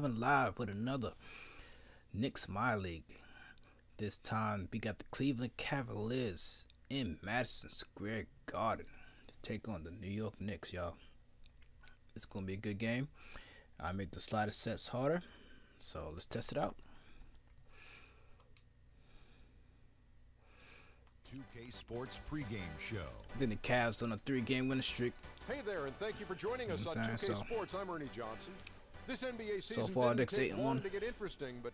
coming live with another Knicks My League. This time we got the Cleveland Cavaliers in Madison Square Garden to take on the New York Knicks, y'all. It's gonna be a good game. I make the slider sets harder, so let's test it out. 2K Sports pregame show. Then the Cavs on a 3-game winning streak. Hey there, and thank you for joining us on 2K Sports. I'm Ernie Johnson. This NBA season so far, didn't take 8-1. long to get interesting, but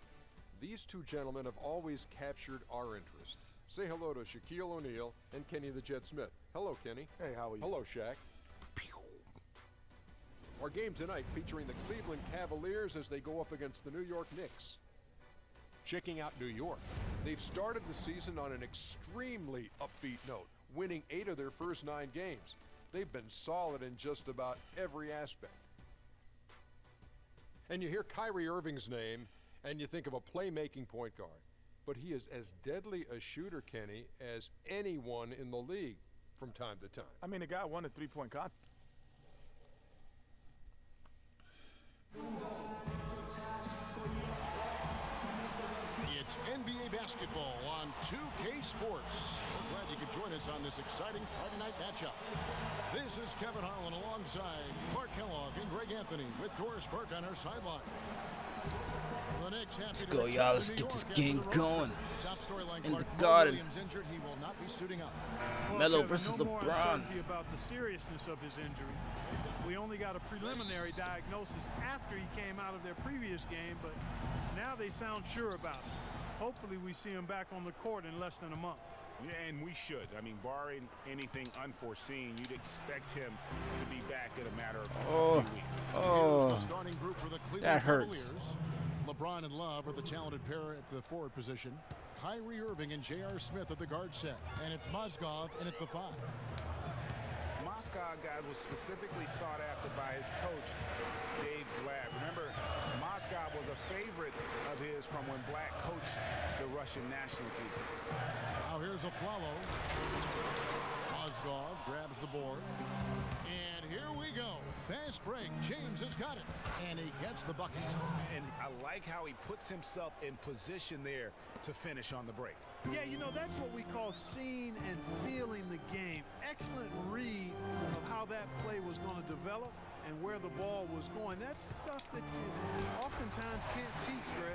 these two gentlemen have always captured our interest. Say hello to Shaquille O'Neal and Kenny the Jet Smith. Hello, Kenny. Hey, how are you? Hello, Shaq. Our game tonight featuring the Cleveland Cavaliers as they go up against the New York Knicks. Checking out New York, they've started the season on an extremely upbeat note, winning 8 of their first 9 games. They've been solid in just about every aspect. And you hear Kyrie Irving's name, and you think of a playmaking point guard. But he is as deadly a shooter, Kenny, as anyone in the league from time to time. I mean, the guy won a three-point contest. It's NBA basketball on 2K Sports. We're glad you could join us on this exciting Friday night matchup. This is Kevin Harlan alongside Clark Kellogg and Greg Anthony with Doris Burke on our sideline. The Knicks Let's go, y'all. Let's get this game going. Top storyline, in the Clark, Garden. Williams injured. He will not be suiting up. Melo Kevin, versus no more LeBron. uncertainty about the seriousness of his injury. We only got a preliminary diagnosis after he came out of their previous game, but now they sound sure about it. Hopefully we see him back on the court in less than a month. Yeah, and we should. I mean, barring anything unforeseen, you'd expect him to be back in a matter of a few weeks. Here's the starting group for the Cleveland That hurts. Cavaliers. LeBron and Love are the talented pair at the forward position. Kyrie Irving and J.R. Smith at the guard set. And it's Mozgov in at the 5. Moscow, guys, was specifically sought after by his coach, Dave Blatt. Remember, Moscow was a favorite of his from when Blatt coached the Russian national team. Now here's a Flalo. Mozgov grabs the board. And here we go. Fast break. James has got it. And he gets the bucket. And I like how he puts himself in position there to finish on the break. Yeah, you know, that's what we call seeing and feeling the game. Excellent read of how that play was going to develop and where the ball was going. That's stuff that you oftentimes can't teach, Greg.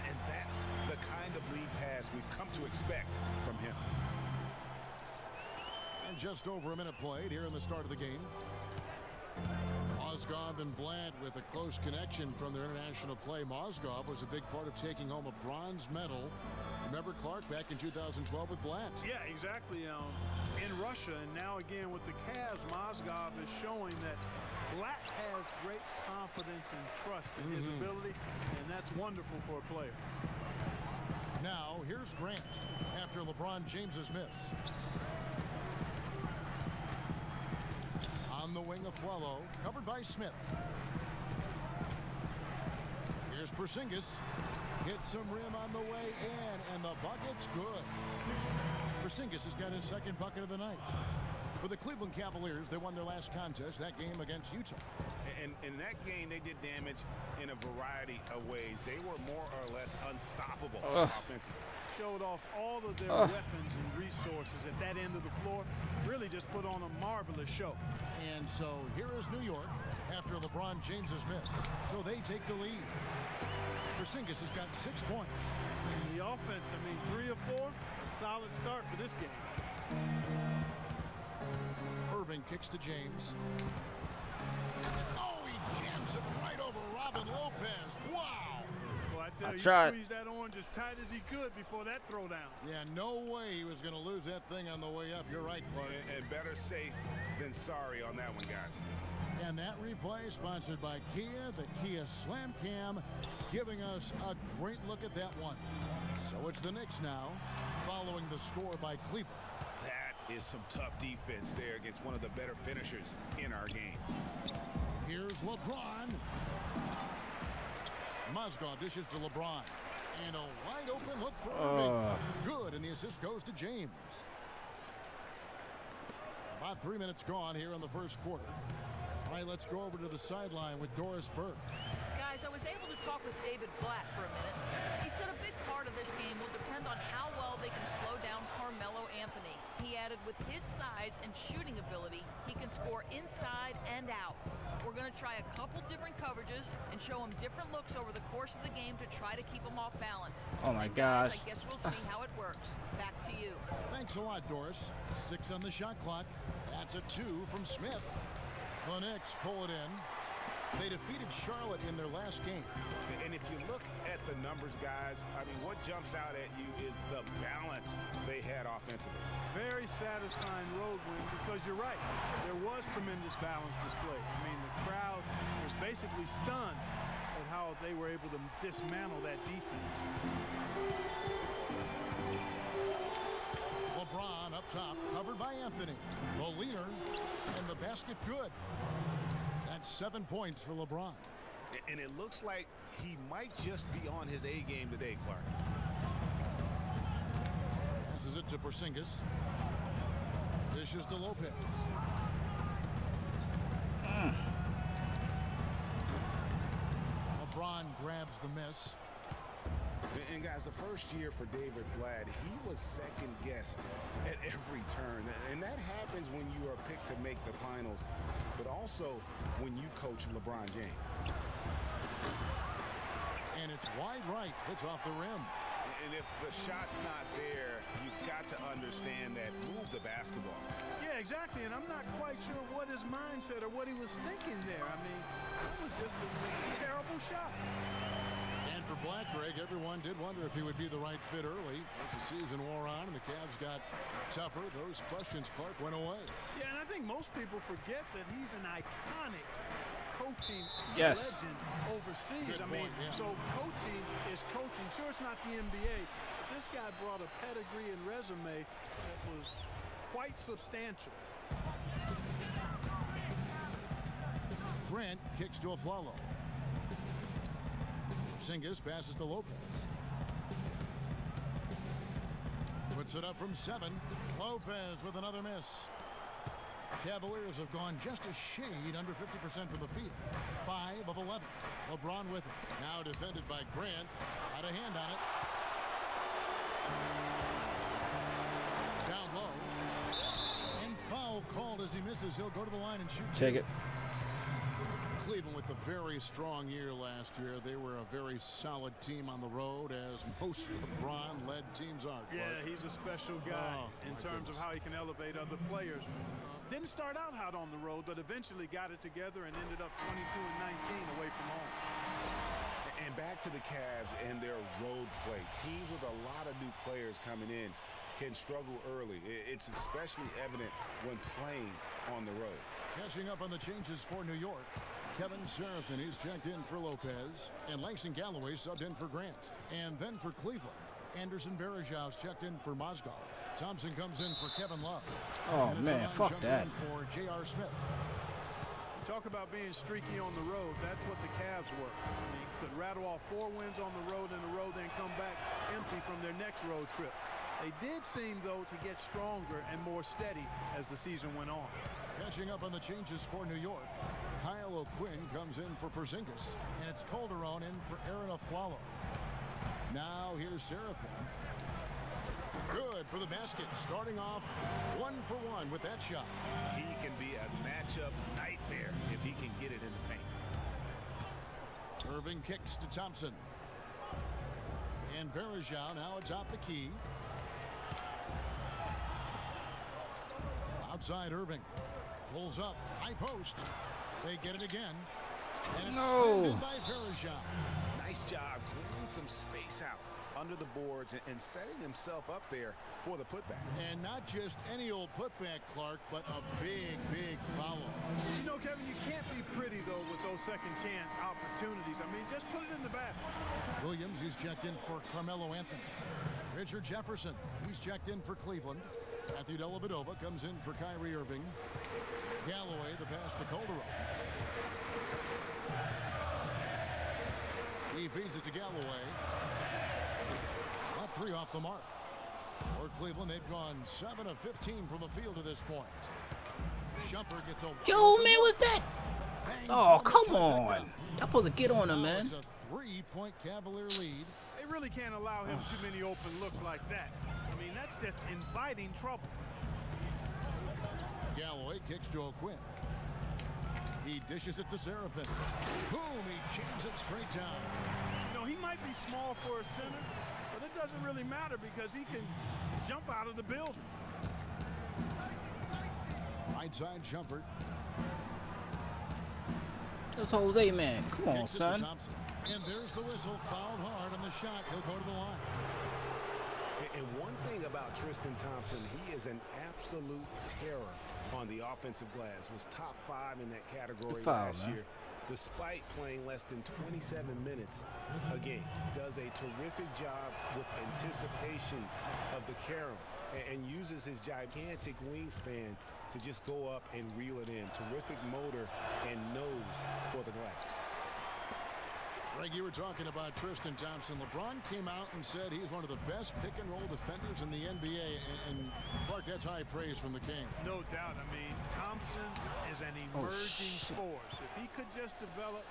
And that's the kind of lead pass we've come to expect from him. And just over a minute played here in the start of the game. Mozgov and Blatt with a close connection from their international play. Mozgov was a big part of taking home a bronze medal. Remember Clark back in 2012 with Blatt? Yeah, exactly. In Russia, and now again with the Cavs, Mozgov is showing that Blatt has great confidence and trust in his ability, and that's wonderful for a player. Now here's Grant after LeBron James's miss. On the wing of Flalo, covered by Smith. Here's Porzingis. Hits some rim on the way in, and the bucket's good. Porzingis has got his second bucket of the night. For the Cleveland Cavaliers, they won their last contest, that game against Utah. And in that game, they did damage in a variety of ways. They were more or less unstoppable offensively. Showed off all of their weapons and resources at that end of the floor. Really just put on a marvelous show. And so here is New York after LeBron James's miss. So they take the lead. Porzingis has got 6 points. And the offense, I mean, 3 of 4, a solid start for this game. Irving kicks to James. Oh, he jams it right over Robin Lopez. Wow. Well, I tell you, tried. He squeezed that orange as tight as he could before that throwdown. Yeah, no way he was going to lose that thing on the way up. You're right, Clark. And better safe than sorry on that one, guys. And that replay sponsored by Kia, the Kia Slam Cam, giving us a great look at that one. So it's the Knicks now, following the score by Cleveland. That is some tough defense there against one of the better finishers in our game. Here's LeBron. Mozgov dishes to LeBron. And a wide open look for Irving. Good, and the assist goes to James. About 3 minutes gone here in the first quarter. All right, let's go over to the sideline with Doris Burke. Guys, I was able to talked with David Blatt for a minute. He said a big part of this game will depend on how well they can slow down Carmelo Anthony. He added with his size and shooting ability, he can score inside and out. We're going to try a couple different coverages and show him different looks over the course of the game to try to keep him off balance. Oh my And guys, gosh. I guess we'll see how it works. Back to you. Thanks a lot, Doris. 6 on the shot clock. That's a 2 from Smith. The Knicks pull it in. They defeated Charlotte in their last game. And if you look at the numbers, guys, I mean, what jumps out at you is the balance they had offensively. Very satisfying road win because you're right. There was tremendous balance displayed. I mean, the crowd was basically stunned at how they were able to dismantle that defense. LeBron up top, covered by Anthony. The leader, and the basket good. That's 7 points for LeBron. And it looks like he might just be on his A game today, Clark. Passes it to Porzingis. Dishes to Lopez. LeBron grabs the miss. And guys, the first year for David Blatt, he was second guessed at every turn. And that happens when you are picked to make the finals, but also when you coach LeBron James. And it's wide right. Hits off the rim. And if the shot's not there, you've got to understand that. Move the basketball. Yeah, exactly. And I'm not quite sure what his mindset or what he was thinking there. I mean, that was just a terrible shot. And for Blatt, Greg, everyone did wonder if he would be the right fit early. As the season wore on and the Cavs got tougher, those questions, Clark, went away. Yeah, and I think most people forget that he's an iconic coaching Yes. legend overseas. Good I mean, point, yeah. so coaching is coaching. Sure, it's not the NBA, but this guy brought a pedigree and resume that was quite substantial. Grant kicks to Aflalo. Porzingis passes to Lopez. Puts it up from 7. Lopez with another miss. Cavaliers have gone just a shade under 50% from the field. 5 of 11. LeBron with it. Now defended by Grant. Out of hand on it. Down low. And foul called as he misses. He'll go to the line and shoot. Take it. Cleveland with a very strong year last year. They were a very solid team on the road, as most LeBron-led teams are. Yeah, he's a special guy in terms of how he can elevate other players. Didn't start out hot on the road, but eventually got it together and ended up 22-19 away from home. And back to the Cavs and their road play. Teams with a lot of new players coming in can struggle early. It's especially evident when playing on the road. Catching up on the changes for New York. Kevin Serafin, he's checked in for Lopez. And Langston Galloway subbed in for Grant. And then for Cleveland, Anderson Varejau's checked in for Mozgov. Thompson comes in for Kevin Love. Oh man, fuck that. For J.R. Smith. Talk about being streaky on the road. That's what the Cavs were. They could rattle off 4 wins on the road in a row, then come back empty from their next road trip. They did seem, though, to get stronger and more steady as the season went on. Catching up on the changes for New York. Kyle O'Quinn comes in for Porzingis. And it's Calderon in for Aaron Aflalo. Now here's Serafin. Good for the basket. Starting off 1 for 1 with that shot. He can be a matchup nightmare if he can get it in the paint. Irving kicks to Thompson. And Varejao now atop the key. Outside Irving. Pulls up. High post. They get it again. And it's No. by Varejao. Nice job clearing some space out under the boards and setting himself up there for the putback. And not just any old putback, Clark, but a big, big foul. You know, Kevin, you can't be pretty, though, with those second chance opportunities. I mean, just put it in the basket. Williams, he's checked in for Carmelo Anthony. Richard Jefferson, he's checked in for Cleveland. Matthew Dellavedova comes in for Kyrie Irving. Galloway, the pass to Calderon. He feeds it to Galloway. About 3 off the mark. For Cleveland, they've gone 7 of 15 from the field to this point. Shumpert gets a... Yo, man, what's that? Oh, come on. Y'all supposed to get on him, man. It's a 3-point Cavalier lead. They really can't allow him too many open looks like that. I mean, that's just inviting trouble. Galloway kicks to O'Quinn. He dishes it to Seraphin. Boom, he jams it straight down. You know, he might be small for a center, but it doesn't really matter because he can jump out of the building. Right side jumper. That's Jose, man. Come on, Kicks it to son. Thompson. And there's the whistle. Fouled hard on the shot. He'll go to the line. And one thing about Tristan Thompson, he is an absolute terror on the offensive glass. Was top 5 in that category Good foul, last man. year. Despite playing less than 27 minutes a game, does a terrific job with anticipation of the carom and uses his gigantic wingspan to just go up and reel it in. Terrific motor and nose for the glass. Greg, you were talking about Tristan Thompson. LeBron came out and said he's one of the best pick-and-roll defenders in the NBA. And Clark, that's high praise from the King. No doubt. I mean, Thompson is an emerging force. If he could just develop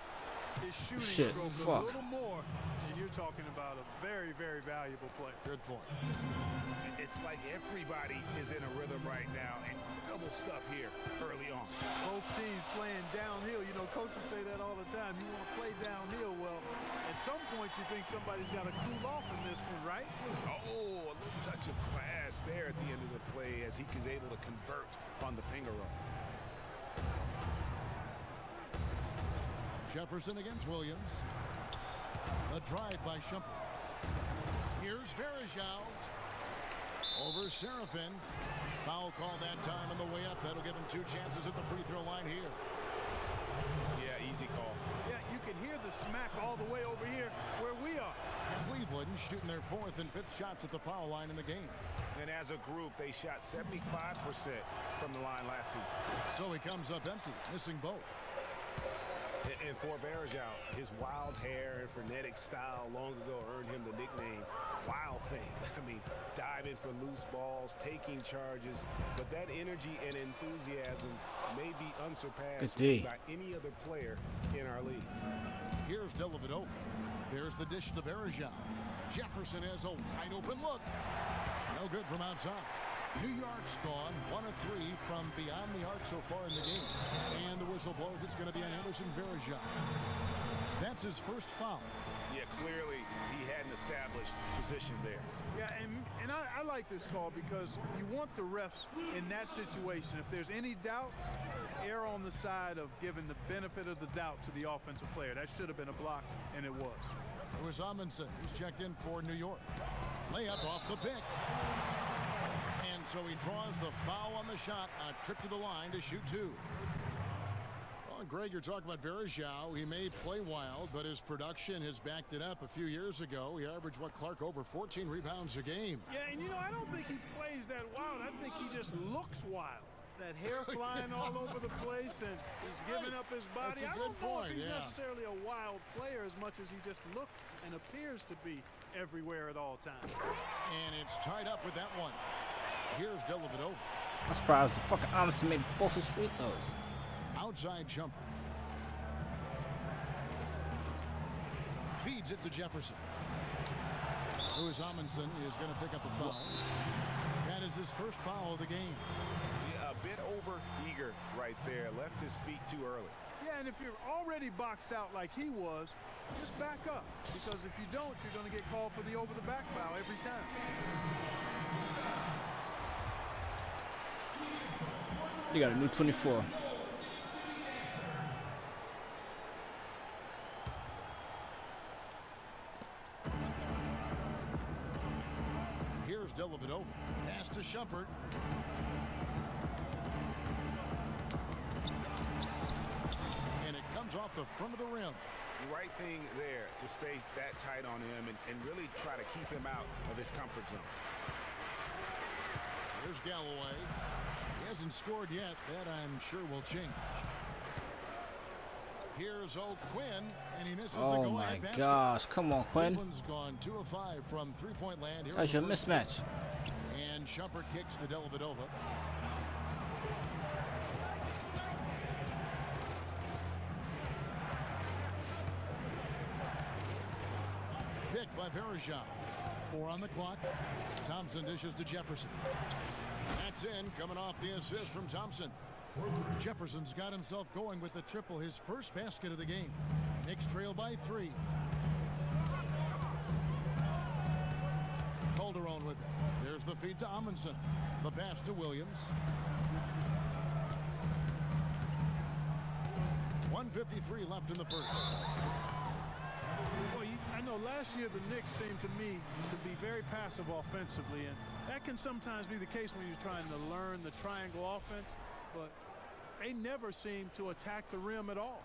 his shooting stroke a little more, then you're talking about a very, very valuable player. Good point. It's like everybody is in a rhythm right now. Incredible stuff here early on. Both teams playing downhill. You know, coaches say that all the time. You want to play downhill. Well, at some point you think somebody's got to cool off in this one, right? Oh, a little touch of class there at the end of the play as he was able to convert on the finger roll. Jefferson against Williams. A drive by Shumpert. Here's Verajao. Over Seraphin. Foul call that time on the way up. That'll give him 2 chances at the free throw line here. Yeah, easy call. Yeah, you can hear the smack all the way over here where we are. Cleveland shooting their 4th and 5th shots at the foul line in the game. And as a group, they shot 75% from the line last season. So he comes up empty, missing both. And for Verajao, his wild hair and frenetic style long ago earned him the nickname Wild Thing. I mean, diving for loose balls, taking charges, but that energy and enthusiasm may be unsurpassed by any other player in our league. Here's Dellavedova. There's the dish to Verajao. Jefferson has a wide open look. No good from outside. New York's gone 1 of 3 from beyond the arc so far in the game. And the whistle blows. It's going to be on Anderson Verajao. That's his first foul. Yeah, clearly he had an established position there. Yeah, and I like this call because you want the refs in that situation. If there's any doubt, err on the side of giving the benefit of the doubt to the offensive player. That should have been a block, and it was. It was Amundsen who's checked in for New York. Layup off the pick. And so he draws the foul on the shot. A trip to the line to shoot 2. Well, Greg, you're talking about Verajao. He may play wild, but his production has backed it up. A few years ago, he averaged, Clark, over 14 rebounds a game. Yeah, and you know, I don't think he plays that wild. I think he just looks wild. That hair flying all over the place and he's giving up his body. I don't know if he's necessarily a wild player as much as he just looks and appears to be everywhere at all times. And it's tied up with that one. Here's Dellavedova. I'm surprised the fucking Amundsen made both his free throws. Outside jumper. Feeds it to Jefferson. Louis Amundsen is going to pick up a foul. That is his first foul of the game. Yeah, a bit over-eager right there. Left his feet too early. Yeah, and if you're already boxed out like he was, just back up. Because if you don't, you're going to get called for the over-the-back foul every time. You got a new 24. Here's Dellavedova. Pass to Shumpert. And it comes off the front of the rim. The right thing there to stay that tight on him and really try to keep him out of his comfort zone. Here's Galloway. He hasn't scored yet. That, I'm sure, will change. Here's O'Quinn, and he misses the goal. Oh my gosh, come on, Quinn. Cleveland's gone 2 of 5 from three-point land. That's your mismatch. And Shumpert kicks to Dellavedova. by Verajao. 4 on the clock. Thompson dishes to Jefferson. That's in, coming off the assist from Thompson. Jefferson's got himself going with the triple, his first basket of the game. Knicks trail by 3. Calderon with it. There's the feed to Amundsen. The pass to Williams. 1:53 left in the first. Well, I know last year the Knicks seemed to me to be very passive offensively, and that can sometimes be the case when you're trying to learn the triangle offense, but they never seem to attack the rim at all.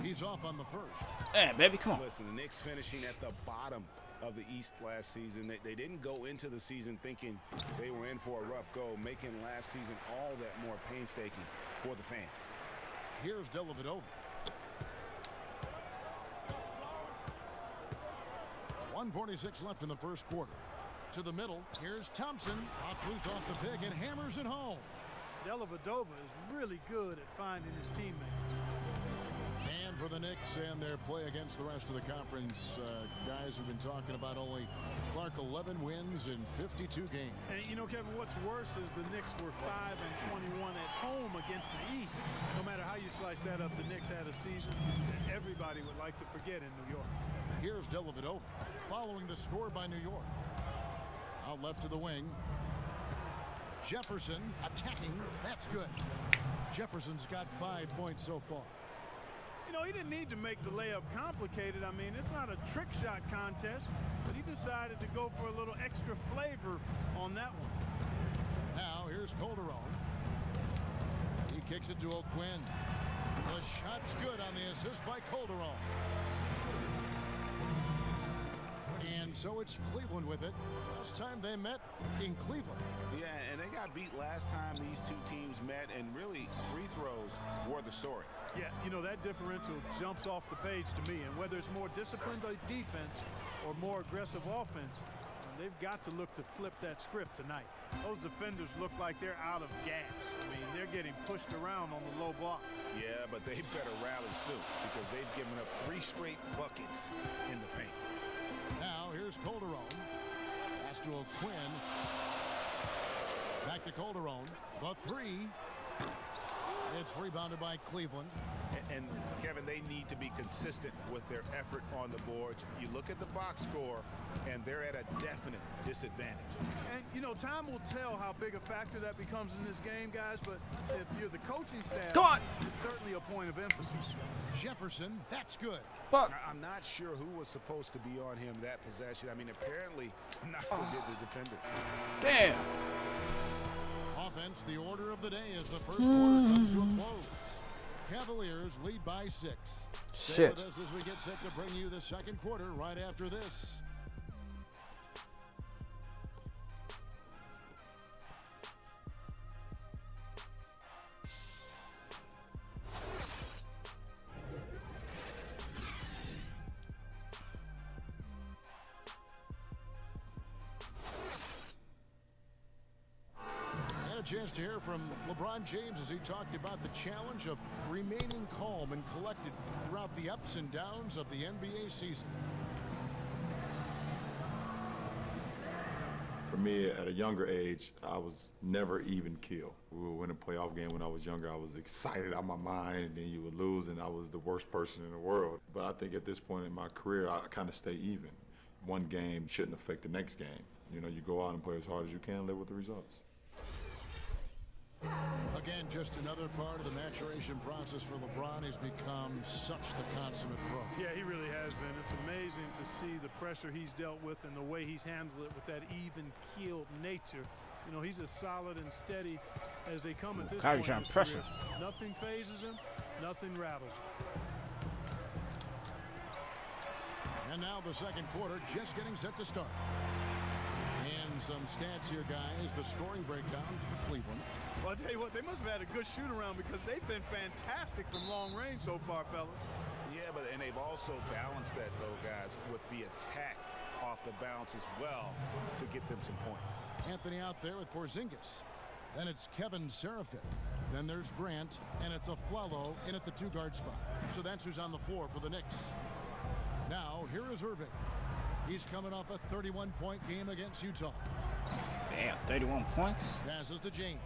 He's off on the first. Hey, baby, come on. Listen, the Knicks finishing at the bottom of the East last season. They didn't go into the season thinking they were in for a rough go, making last season all that more painstaking for the fan. Here's Dellavedova. 1:46 left in the first quarter. To the middle, here's Thompson. Pops loose off the pick and hammers it home. Dellavedova is really good at finding his teammates. And for the Knicks and their play against the rest of the conference, guys have been talking about only Clark 11 wins in 52 games. And you know, Kevin, what's worse is the Knicks were 5-21 at home against the East. No matter how you slice that up, the Knicks had a season that everybody would like to forget in New York. Here's Dellavedova following the score by New York. Out left to the wing. Jefferson attacking. That's good. Jefferson's got 5 points so far. You know, he didn't need to make the layup complicated. I mean, it's not a trick shot contest, but he decided to go for a little extra flavor on that one. Now here's Calderon. He kicks it to O'Quinn. The shot's good on the assist by Calderon. And so it's Cleveland with it. Last time they met in Cleveland. Yeah, and they got beat last time these two teams met, and really free throws were the story. Yeah, you know, that differential jumps off the page to me, and whether it's more disciplined defense or more aggressive offense, they've got to look to flip that script tonight. Those defenders look like they're out of gas. I mean, they're getting pushed around on the low block. Yeah, but they better rally soon because they've given up 3 straight buckets in the paint. Now here's Calderon. Pass to O'Quinn. Back to Calderon. The 3. It's rebounded by Cleveland. And Kevin, they need to be consistent with their effort on the boards. You look at the box score, and they're at a definite disadvantage. And, you know, time will tell how big a factor that becomes in this game, guys, but if you're the coaching staff, Come on. It's certainly a point of emphasis. Jefferson, that's good. Fuck. I'm not sure who was supposed to be on him that possession. I mean, apparently neither did the defender. Damn. Offense, the order of the day as the first quarter comes to a close. Cavaliers lead by 6. Stay with Shit. us as we get set to bring you the second quarter right after this. Chance to hear from LeBron James as he talked about the challenge of remaining calm and collected throughout the ups and downs of the NBA season. For me, at a younger age, I was never even killed. We would win a playoff game when I was younger. I was excited out of my mind, and then you would lose, and I was the worst person in the world. But I think at this point in my career, I kind of stay even. One game shouldn't affect the next game. You know, you go out and play as hard as you can, live with the results. Again, just another part of the maturation process for LeBron. He's become such the consummate pro. Yeah, he really has been. It's amazing to see the pressure he's dealt with and the way he's handled it with that even-keeled nature. You know, he's as solid and steady as they come at this Kyrie point trying in to his pressure. career. Nothing phases him. Nothing rattles him. And now the second quarter just getting set to start. And some stats here, guys. The scoring breakdown for Cleveland. Well, I'll tell you what, they must have had a good shoot-around because they've been fantastic from long range so far, fellas. Yeah, and they've also balanced that, though, guys, with the attack off the bounce as well to get them some points. Anthony out there with Porzingis. Then it's Kevin Seraphin. Then there's Grant, and it's a Flello in at the 2-guard spot. So that's who's on the floor for the Knicks. Now, here is Irving. He's coming off a 31-point game against Utah. Damn, 31 points? Passes to James.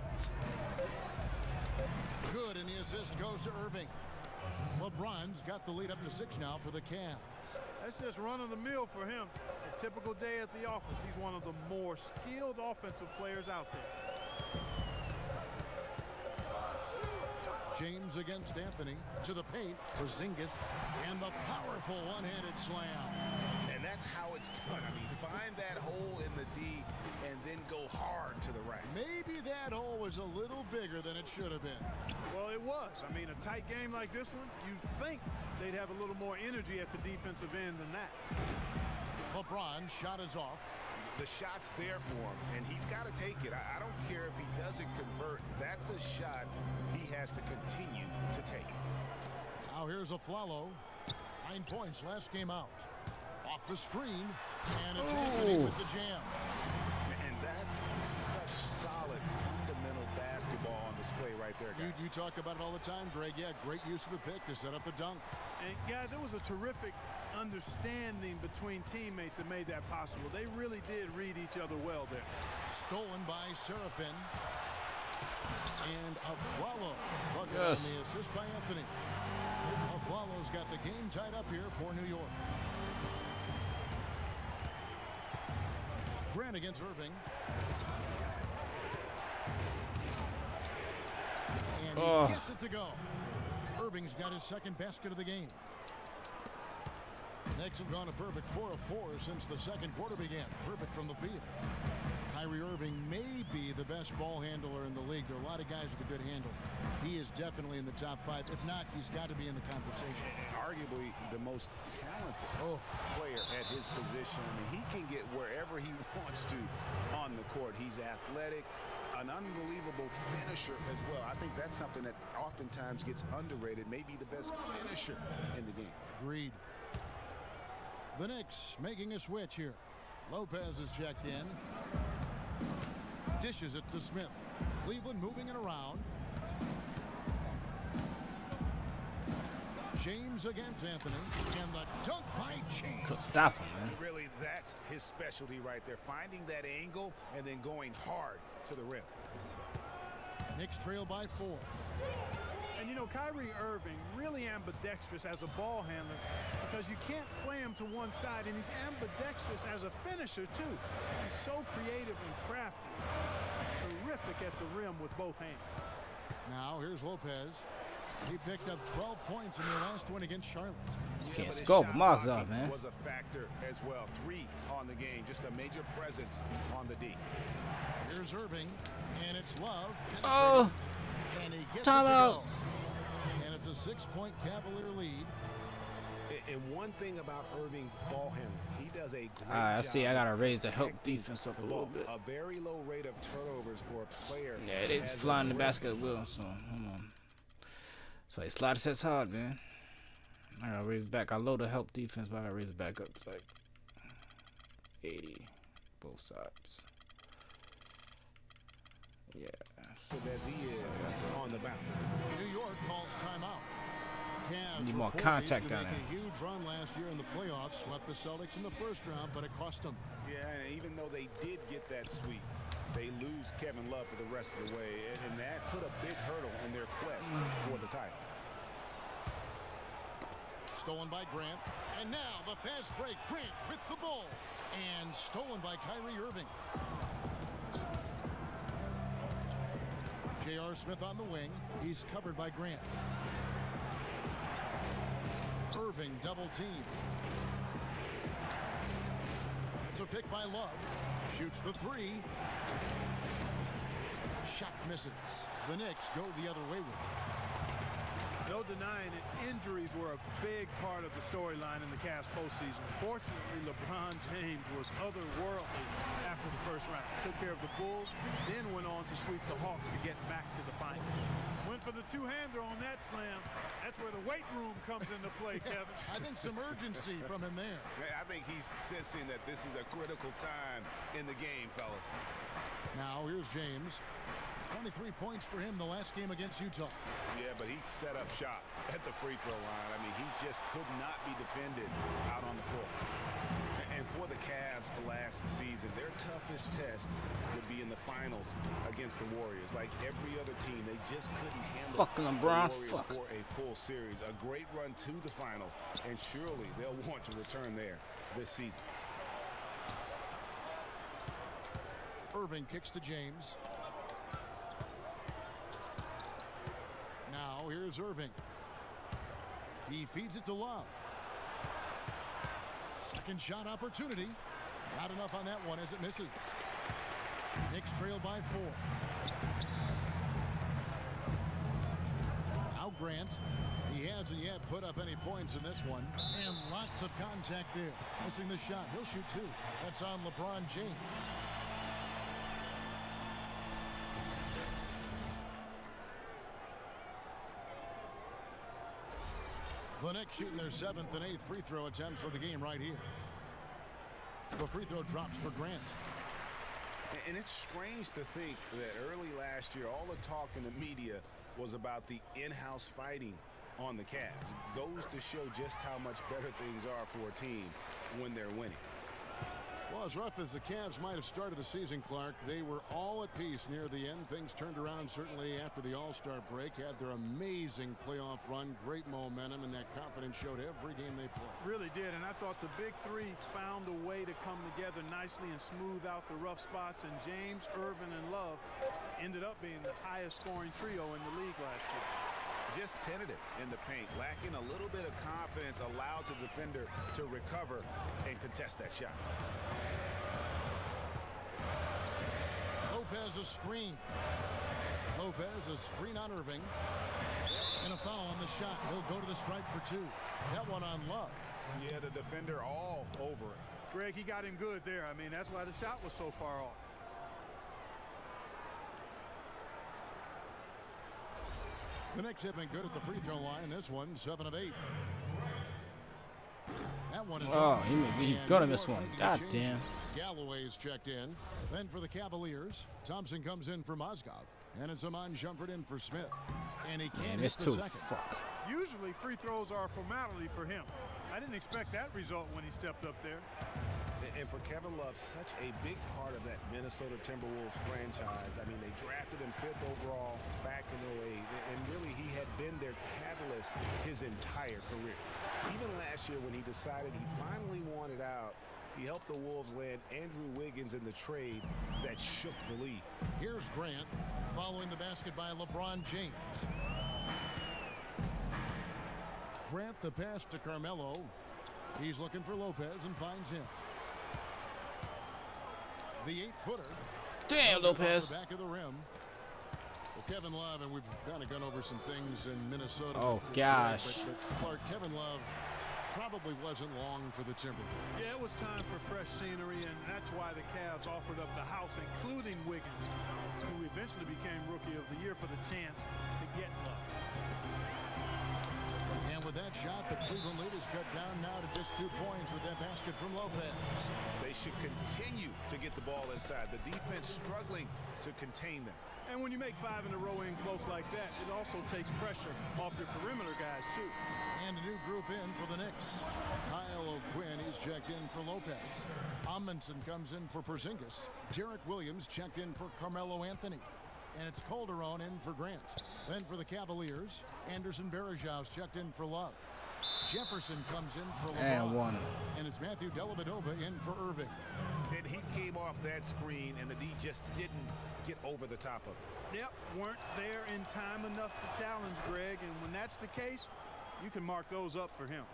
Good, and the assist goes to Irving. LeBron's got the lead up to 6 now for the Cavs. That's just run of the mill for him. A typical day at the office. He's one of the more skilled offensive players out there. James against Anthony. To the paint. Porzingis. And the powerful one-handed slam. And that's how it's done. I mean, find that hole in the D and then go hard to the rack. Maybe that hole was a little bigger than it should have been. Well, it was. I mean, a tight game like this one, you'd think they'd have a little more energy at the defensive end than that. LeBron's shot is off. The shot's there for him, and he's got to take it. I don't care if he doesn't convert. That's a shot he has to continue to take. Now here's a Flello. 9 points last game out. Off the screen, and it's Anthony with the jam. And that's such solid, fundamental basketball on display right there, guys. You talk about it all the time, Greg. Yeah, great use of the pick to set up the dunk. And, guys, it was a terrific understanding between teammates that made that possible. They really did read each other well there. Stolen by Serafin. And a Flello. Yes. And the assist by Anthony. Flello's got the game tied up here for New York. Grant against Irving. And he gets it to go. Irving's got his second basket of the game. Knicks have gone a perfect 4 of 4 since the second quarter began. Perfect from the field. Kyrie Irving may be the best ball handler in the league. There are a lot of guys with a good handle. He is definitely in the top 5. If not, he's got to be in the conversation. And arguably the most talented player at his position. I mean, he can get wherever he wants to on the court. He's athletic, an unbelievable finisher as well. I think that's something that oftentimes gets underrated. Maybe the best finisher in the game. Agreed. The Knicks making a switch here. Lopez is checked in. Dishes it to Smith. Cleveland moving it around. James against Anthony. And the dunk by James. Couldn't stop him, man. Really, that's his specialty right there. Finding that angle and then going hard to the rim. Knicks trail by 4. And, you know, Kyrie Irving really ambidextrous as a ball handler because you can't play him to one side, and he's ambidextrous as a finisher, too. He's so creative and crafty. Terrific at the rim with both hands. Now, here's Lopez. He picked up 12 points in their last one against Charlotte. Can't scope a marks off, man. Was a factor as well. 3 on the game. Just a major presence on the D. Here's Irving, and it's Love. Oh, And he gets it to go. And it's a 6-point Cavalier lead. And one thing about Irving's ball handling, he does a great I job. see. I gotta raise the help defense up a little bit. A very low rate of turnovers for a player. Yeah, they just flying the basket well, so hold on. So they slide sets hard, man. I gotta raise it back. I load the help defense, but I gotta raise it back up to like 80, both sides. Yeah. So as he is on the bounce. New York calls timeout. Cavs Need more were contact poised to down make there. a huge run last year in the playoffs. Swept the Celtics in the first round, but it cost them. Yeah, and even though they did get that sweep, they lose Kevin Love for the rest of the way, and that put a big hurdle in their quest for the title. Stolen by Grant, and now the fast break. Grant with the ball, and stolen by Kyrie Irving. J.R. Smith on the wing. He's covered by Grant. Irving double team. It's a pick by Love. Shoots the 3. Shot misses. The Knicks go the other way with it. No denying it, injuries were a big part of the storyline in the Cavs postseason. Fortunately, LeBron James was otherworldly after the first round. Took care of the Bulls, then went on to sweep the Hawks to get back to the final. Went for the two-hander on that slam. That's where the weight room comes into play, Kevin. I think some urgency from him there. I think he's sensing that this is a critical time in the game, fellas. Now here's James. 23 points for him the last game against Utah. Yeah, but he set up shop at the free throw line. I mean, he just could not be defended out on the floor. And for the Cavs last season, their toughest test would be in the finals against the Warriors. Like every other team, they just couldn't handle Fucking LeBron, the Warriors for a full series. A great run to the finals, and surely they'll want to return there this season. Irving kicks to James. Now here's Irving. He feeds it to Love. Second shot opportunity. Not enough on that one as it misses. Knicks trail by 4. Now Grant. He hasn't yet put up any points in this one. And lots of contact there. Missing the shot. He'll shoot 2. That's on LeBron James. The Knicks shooting their 7th and 8th free throw attempts for the game right here. The free throw drops for Grant. And it's strange to think that early last year, all the talk in the media was about the in-house fighting on the Cavs. It goes to show just how much better things are for a team when they're winning. Well, as rough as the Cavs might have started the season, Clark, they were all at peace near the end. Things turned around certainly after the All-Star break. Had their amazing playoff run, great momentum, and that confidence showed every game they played. Really did, and I thought the big three found a way to come together nicely and smooth out the rough spots, and James, Irvin, and Love ended up being the highest scoring trio in the league last year. Just tentative in the paint, lacking a little bit of confidence, allowed the defender to recover and contest that shot. Lopez a screen. Lopez a screen on Irving. And a foul on the shot. He'll go to the stripe for 2. That one on Love. Yeah, the defender all over it. Greg, he got him good there. I mean, that's why the shot was so far off. The Knicks have been good at the free throw line. This one, 7 of 8. That one is he gonna miss one. God damn. Galloway's checked in. Then for the Cavaliers, Thompson comes in for Mozgov. And it's Amon Shumpert in for Smith. And he can't hit the second. Fuck. Usually free throws are a formality for him. I didn't expect that result when he stepped up there. And for Kevin Love, such a big part of that Minnesota Timberwolves franchise. I mean, they drafted him 5th overall back in 08, and really he had been their catalyst his entire career. Even last year when he decided he finally wanted out, he helped the Wolves land Andrew Wiggins in the trade that shook the league. Here's Grant following the basket by LeBron James. Grant the pass to Carmelo. He's looking for Lopez and finds him. The 8-footer. Damn, Lopez. Back of the rim. Well, Kevin Love, and we've kind of gone over some things in Minnesota. Oh, gosh. But Clark, Kevin Love probably wasn't long for the Timberwolves. Yeah, it was time for fresh scenery, and that's why the Cavs offered up the house, including Wiggins, who eventually became Rookie of the Year, for the chance to get Love. And with that shot, the Cleveland lead is cut down now to just 2 points with that basket from Lopez. They should continue to get the ball inside. The defense struggling to contain them. And when you make 5 in a row in close like that, it also takes pressure off your perimeter guys, too. And a new group in for the Knicks. Kyle O'Quinn, he's checked in for Lopez. Amundsen comes in for Porzingis. Derek Williams checked in for Carmelo Anthony. And it's Calderon in for Grant. Then for the Cavaliers, Anderson Varejau's checked in for Love. Jefferson comes in for LeBron. And one. And it's Matthew Dellavedova in for Irving. And he came off that screen, and the D just didn't get over the top of it. Yep, weren't there in time enough to challenge Greg, and when that's the case, you can mark those up for him.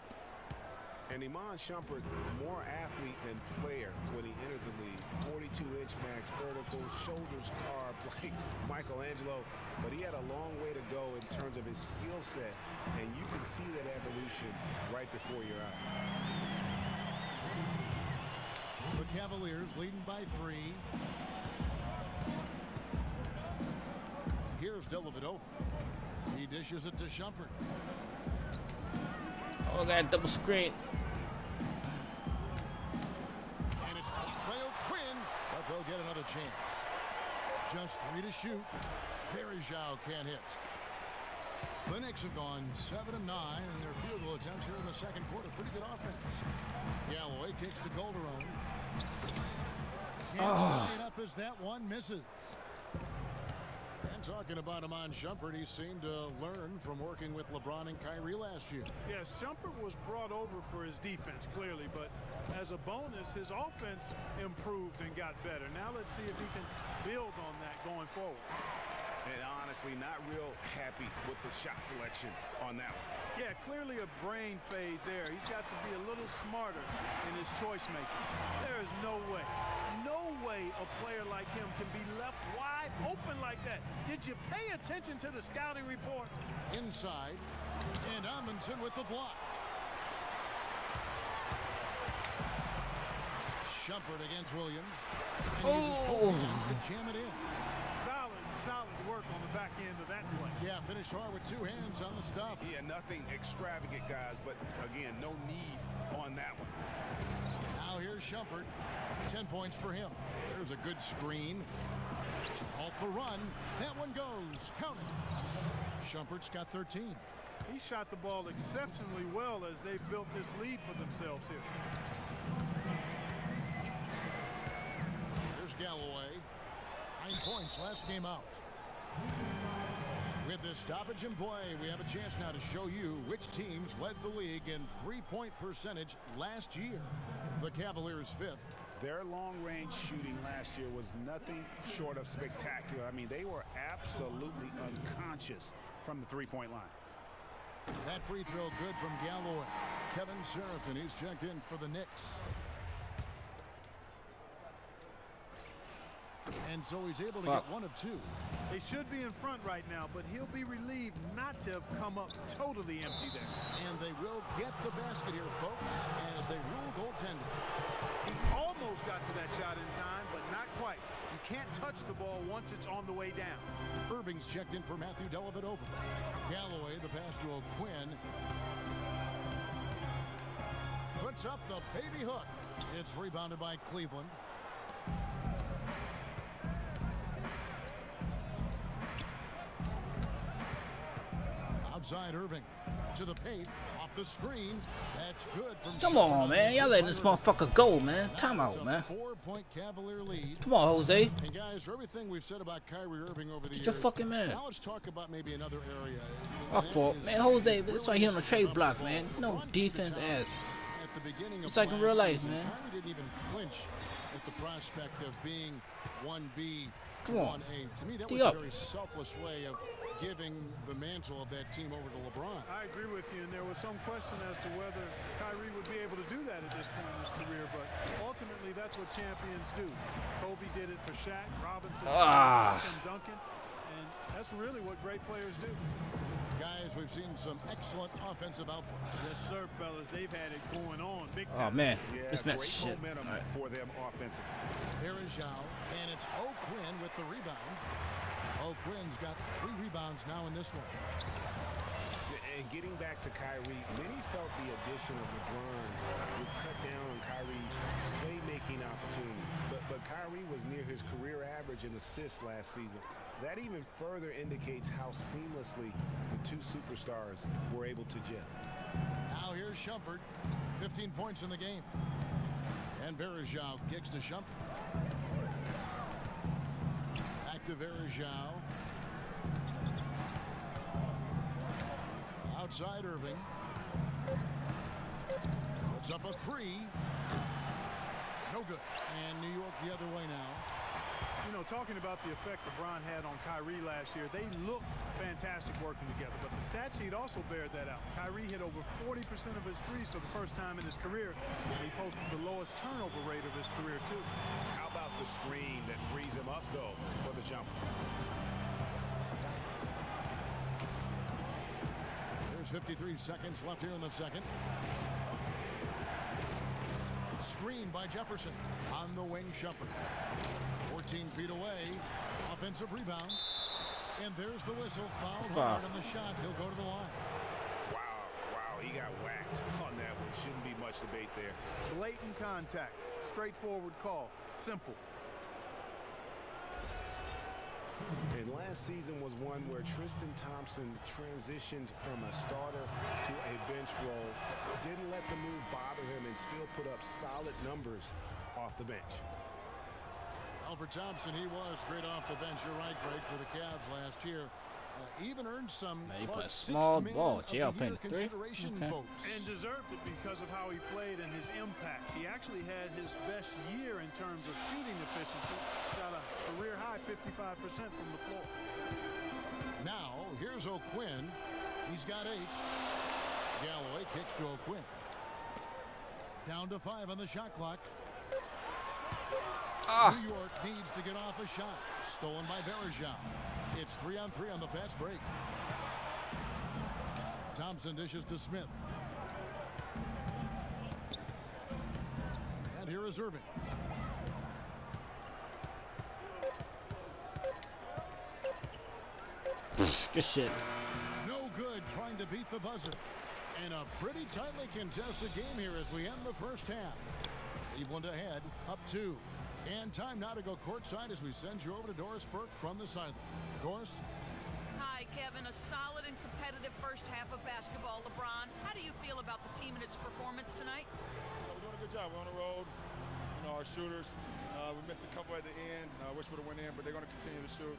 And Amon Shumpert, more athlete than player when he entered the league. 42-inch max vertical, shoulders carved like Michelangelo. But he had a long way to go in terms of his skill set. And you can see that evolution right before your eyes. The Cavaliers leading by 3. Here's Dellavedova. He dishes it to Shumpert. Oh, got a double screen. And it's blocked by O'Quinn, but they'll get another chance. Just 3 to shoot. Verejao can't hit. The Knicks have gone 7 of 9 in their field goal attempts here in the second quarter. Pretty good offense. Galloway kicks to Calderon. Can't set it up as that one misses. And talking about Iman Shumpert, he seemed to learn from working with LeBron and Kyrie last year. Yes, Shumpert was brought over for his defense, clearly, but as a bonus, his offense improved and got better. Now let's see if he can build on that going forward. And honestly, not real happy with the shot selection on that one. Yeah, clearly a brain fade there. He's got to be a little smarter in his choice making. There is no way a player like him can be left wide open like that. Did you pay attention to the scouting report? Inside, and Amundsen with the block. Shumpert against Williams. And to jam it in. Solid work on the back end of that play. Yeah, finished hard with 2 hands on the stuff. Yeah, nothing extravagant, guys, but again, no need on that one. Now here's Shumpert. 10 points for him. There's a good screen to halt the run. That one goes. Count it. Shumpert's got 13. He shot the ball exceptionally well as they've built this lead for themselves here. Here's Galloway. 9 points last game out. With this stoppage in play, we have a chance now to show you which teams led the league in three-point percentage last year. The Cavaliers 5th. Their long-range shooting last year was nothing short of spectacular. I mean, they were absolutely unconscious from the three-point line. That free throw good from Galloway. Kevin Seraphin, he's checked in for the Knicks. And so he's able to get 1 of 2. They should be in front right now, but he'll be relieved not to have come up totally empty there. And they will get the basket here, folks, as they rule goaltender. He almost got to that shot in time, but not quite. You can't touch the ball once it's on the way down. Irving's checked in for Matthew Dellavedova. Galloway, the pass to O'Quinn. Puts up the baby hook. It's rebounded by Cleveland. Outside Irving to the paint, off the screen. That's good from. Come on, man. Y'all letting this motherfucker go, man. Timeout, man. 4-point Cavalier lead. Come on, Jose. And guys, for everything we've said about Kyrie Irving over the years, Get your fucking man. now let's talk about maybe another area. My fault, man. Jose, that's why he on the trade block, man. No defense ass. At the beginning It's like in real life, season, man. Kyrie didn't even flinch at the prospect of being 1B to Come on. 1A. To me, that D was up. a very selfless way of giving the mantle of that team over to LeBron. I agree with you, and there was some question as to whether Kyrie would be able to do that at this point in his career, but ultimately that's what champions do. Kobe did it for Shaq, Robinson, and Duncan, and that's really what great players do. Guys, we've seen some excellent offensive output. Yes, sir, fellas. They've had it going on big Oh, time. man. Yeah, This match great shit. momentum for them offensively. Here is Zhao, and it's O'Quinn with the rebound. O'Quinn's got 3 rebounds now in this one. And getting back to Kyrie, many felt the addition of LeBron would cut down on Kyrie's playmaking opportunities. But Kyrie was near his career average in assists last season. That even further indicates how seamlessly the two superstars were able to gel. Now here's Shumpert, 15 points in the game. And Verejao kicks to Shumpert. Back to Verejao. Outside Irving. Puts up a 3. No good. And New York the other way now. You know, talking about the effect LeBron had on Kyrie last year, they looked fantastic working together, but the stat sheet also bared that out. Kyrie hit over 40% of his threes for the first time in his career. He posted the lowest turnover rate of his career, too. How about the screen that frees him up, though, for the jumper? There's 53 seconds left here in the second. Screen by Jefferson on the wing. Shumpert 14 feet away. Offensive rebound. And there's the whistle. Foul hard on the shot. He'll go to the line. Wow, he got whacked on that one. Shouldn't be much debate there. Blatant contact. Straightforward call. Simple. And last season was one where Tristan Thompson transitioned from a starter to a bench role, didn't let the move bother him, and still put up solid numbers off the bench. Well, for Thompson, he was great off the bench. You're right, Greg, for the Cavs last year. Even earned some He played small ball. JL playing the 3. Okay. And deserved it because of how he played and his impact. He actually had his best year in terms of shooting efficiency. Got a career high 55% from the floor. Now, here's O'Quinn. He's got 8. Galloway kicks to O'Quinn. Down to 5 on the shot clock. New York needs to get off a shot. Stolen by Bergeron. It's 3-on-3 on the fast break. Thompson dishes to Smith. And here is Irving. Good shit. No good trying to beat the buzzer. And a pretty tightly contested game here as we end the first half. Cleveland ahead, up 2. And time now to go courtside as we send you over to Doris Burke from the sideline. Doris? Hi, Kevin. A solid and competitive first half of basketball. LeBron, how do you feel about the team and its performance tonight? We're doing a good job. We're on the road. You know, our shooters, we missed a couple at the end. I wish we would have went in, but they're going to continue to shoot.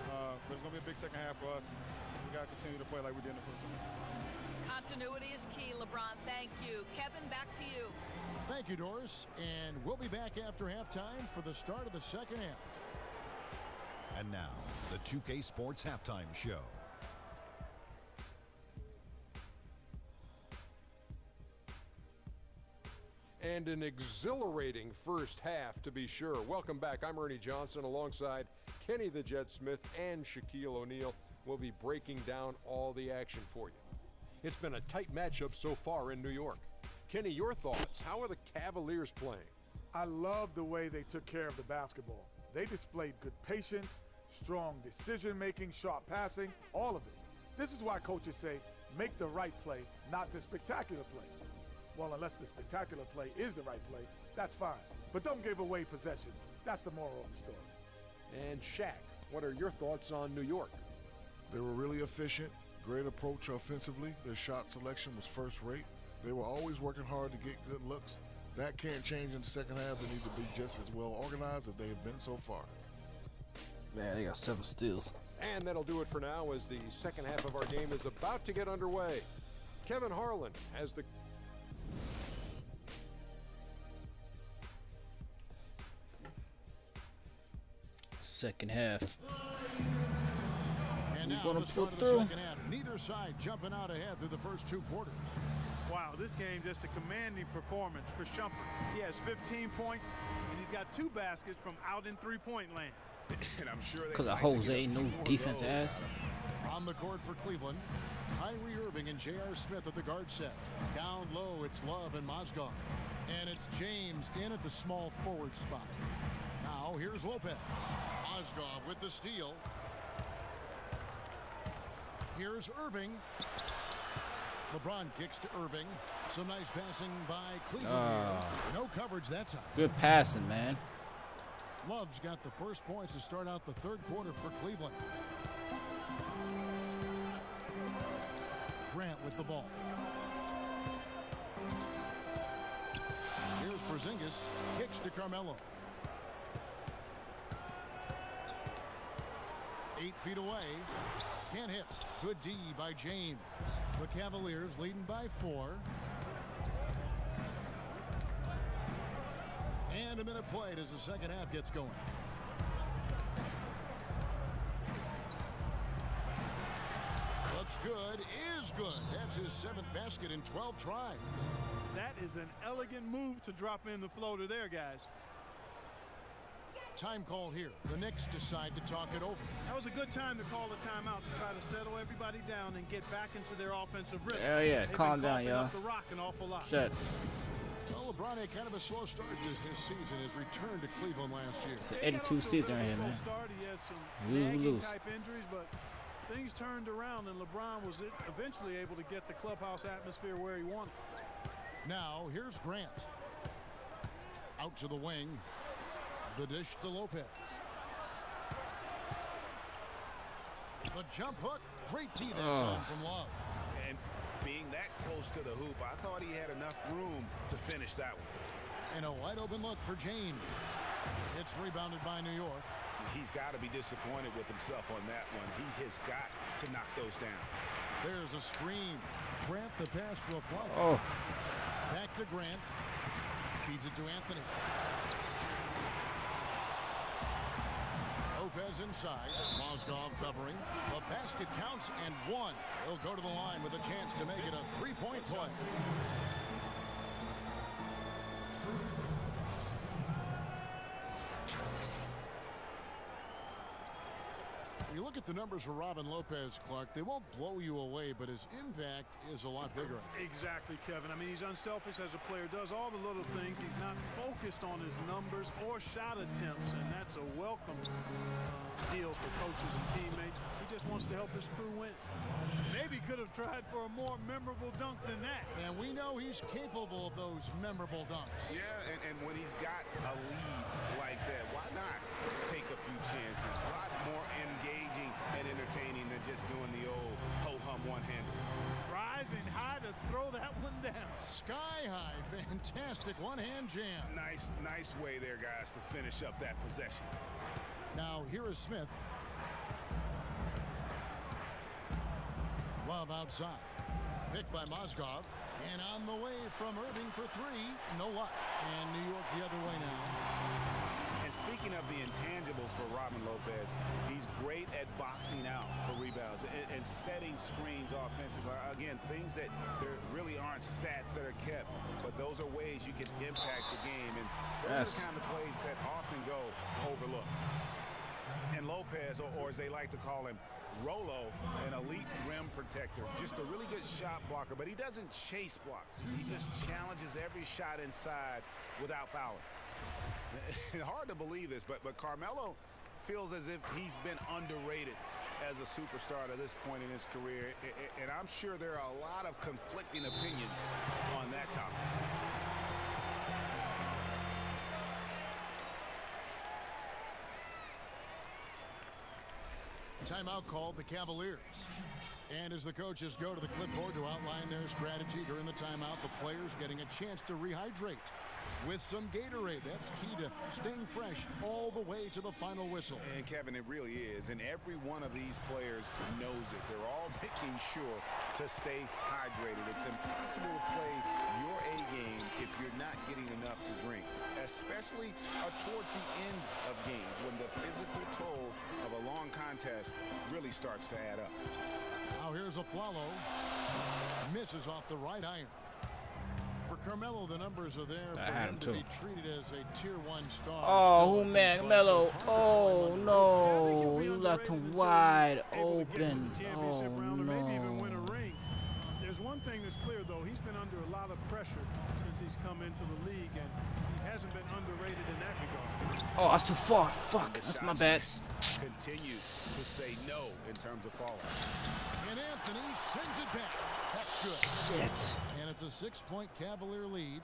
But it's going to be a big second half for us. So we got to continue to play like we did in the first half. Continuity is key, LeBron. Thank you. Kevin, back to you. Thank you, Doris. And we'll be back after halftime for the start of the second half. And now, the 2K Sports Halftime Show. And an exhilarating first half, to be sure. Welcome back. I'm Ernie Johnson alongside Kenny the Jet Smith and Shaquille O'Neal. We'll be breaking down all the action for you. It's been a tight matchup so far in New York. Kenny, your thoughts? How are the Cavaliers playing? I love the way they took care of the basketball. They displayed good patience, strong decision-making, sharp passing, all of it. This is why coaches say, make the right play, not the spectacular play. Well, unless the spectacular play is the right play, that's fine. But don't give away possession. That's the moral of the story. And Shaq, what are your thoughts on New York? They were really efficient, great approach offensively. Their shot selection was first rate. They were always working hard to get good looks. That can't change in the second half. They need to be just as well organized as they have been so far. Man, they got 7 steals. And that'll do it for now as the second half of our game is about to get underway. Kevin Harlan has the... Second half. And now gonna the start pull of the through. second half. Neither side jumping out ahead through the first 2 quarters. Wow, this game just a commanding performance for Shumpert. He has 15 points, and he's got 2 baskets from out in three-point land. And I'm sure Because of Jose, no defense ass. On the court for Cleveland, Kyrie Irving and J.R. Smith at the guard set. Down low, it's Love and Mozgov. And it's James in at the small forward spot. Now here's Lopez. Mozgov with the steal. Here's Irving. LeBron kicks to Irving. Some nice passing by Cleveland here. No coverage that time. Good passing, man. Love's got the first points to start out the third quarter for Cleveland. Grant with the ball. Here's Porzingis. Kicks to Carmelo. 8 feet away. Can't hit. Good D by James. The Cavaliers leading by 4. And a minute played as the second half gets going. Looks good, is good. That's his 7th basket in 12 tries. That is an elegant move to drop in the floater there, guys. Time call here. The Knicks decide to talk it over. That was a good time to call the timeout to try to settle everybody down and get back into their offensive rhythm. Hell yeah, They've calm been down, coughing y'all. up the rock an awful lot. Shut. Well, LeBron had kind of a slow start his season, his return to Cleveland last year. It's an 82 season right here, man. He had some Lose, we lose. type injuries, but things turned around, and LeBron was eventually able to get the clubhouse atmosphere where he wanted. Now, here's Grant. Out to the wing. The dish to Lopez. The jump hook, great tee that time from Love. And being that close to the hoop, I thought he had enough room to finish that one. And a wide open look for James. It's rebounded by New York. He's got to be disappointed with himself on that one. He has got to knock those down. There's a screen. Grant the pass to a float. Oh. Back to Grant. Feeds it to Anthony. Lopez inside. Mozgov covering. The basket counts and one. He'll go to the line with a chance to make it a three-point play. You look at the numbers for Robin Lopez, Clark, they won't blow you away, but his impact is a lot bigger. Exactly, Kevin. I mean, he's unselfish as a player, does all the little things. He's not focused on his numbers or shot attempts, and that's a welcome deal for coaches and teammates. He just wants to help his crew win. Maybe could have tried for a more memorable dunk than that. And we know he's capable of those memorable dunks. Yeah, and when he's got a lead like that, why not take a few chances? A lot more engaging and entertaining than just doing the old ho-hum one-hander. Rising high to throw that one down. Sky high, fantastic one-hand jam. Nice way there, guys, to finish up that possession. Now here is Smith. Love outside. Picked by Mozgov. And on the way from Irving for three. No luck. And New York the other way now. And speaking of the intangibles for Robin Lopez, he's great at boxing out for rebounds and setting screens offensively. Again, things that there really aren't stats that are kept, but those are ways you can impact the game. And those are the kind of plays that often go overlooked. And Lopez, or as they like to call him, Rolo, an elite rim protector, just a really good shot blocker, but he doesn't chase blocks. He just challenges every shot inside without fouling. Hard to believe this, but Carmelo feels as if he's been underrated as a superstar to this point in his career, and I'm sure there are a lot of conflicting opinions on that topic. Timeout called the Cavaliers. And as the coaches go to the clipboard to outline their strategy during the timeout, the players getting a chance to rehydrate with some Gatorade. That's key to staying fresh all the way to the final whistle. And Kevin, it really is. And every one of these players knows it. They're all making sure to stay hydrated. It's impossible to play your A game if you're not getting enough to drink, especially towards the end of games when the physical toll of a long contest really starts to add up. Now here's a Flalo. Misses off the right iron. For Carmelo, the numbers are there for him to be treated as a tier 1 star. Oh, man, Melo. Oh, no. You left him wide open. Oh, no. There's one thing that's clear, though. He's been under a lot of pressure since he's come into the league, and he hasn't been underrated in that regard. Oh, that's too far. Fuck. That's my bad. Continues to say no in terms of falling. And Anthony sends it back. That's good. Shit. And it's a 6-point Cavalier lead.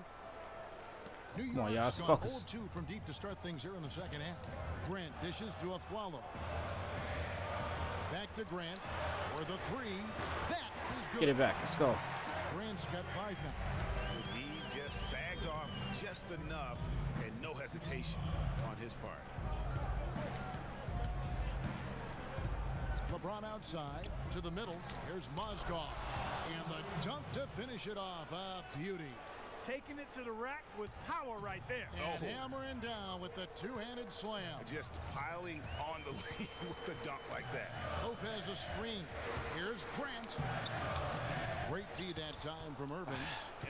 New York's Come on, y'all. Let's gone focus. 0-2 from deep to start things here in the second half. Grant dishes to a Flalo. Back to Grant for the three. That is good. Get it back. Let's go. Grant's got 5 now. He just sagged off just enough and no hesitation on his part. LeBron outside to the middle. Here's Mozgov. And the dunk to finish it off. A beauty. Taking it to the rack with power right there. And hammering down with the two-handed slam. Just piling on the lead with the dunk like that. Lopez a screen. Here's Grant. Great D that time from Irving.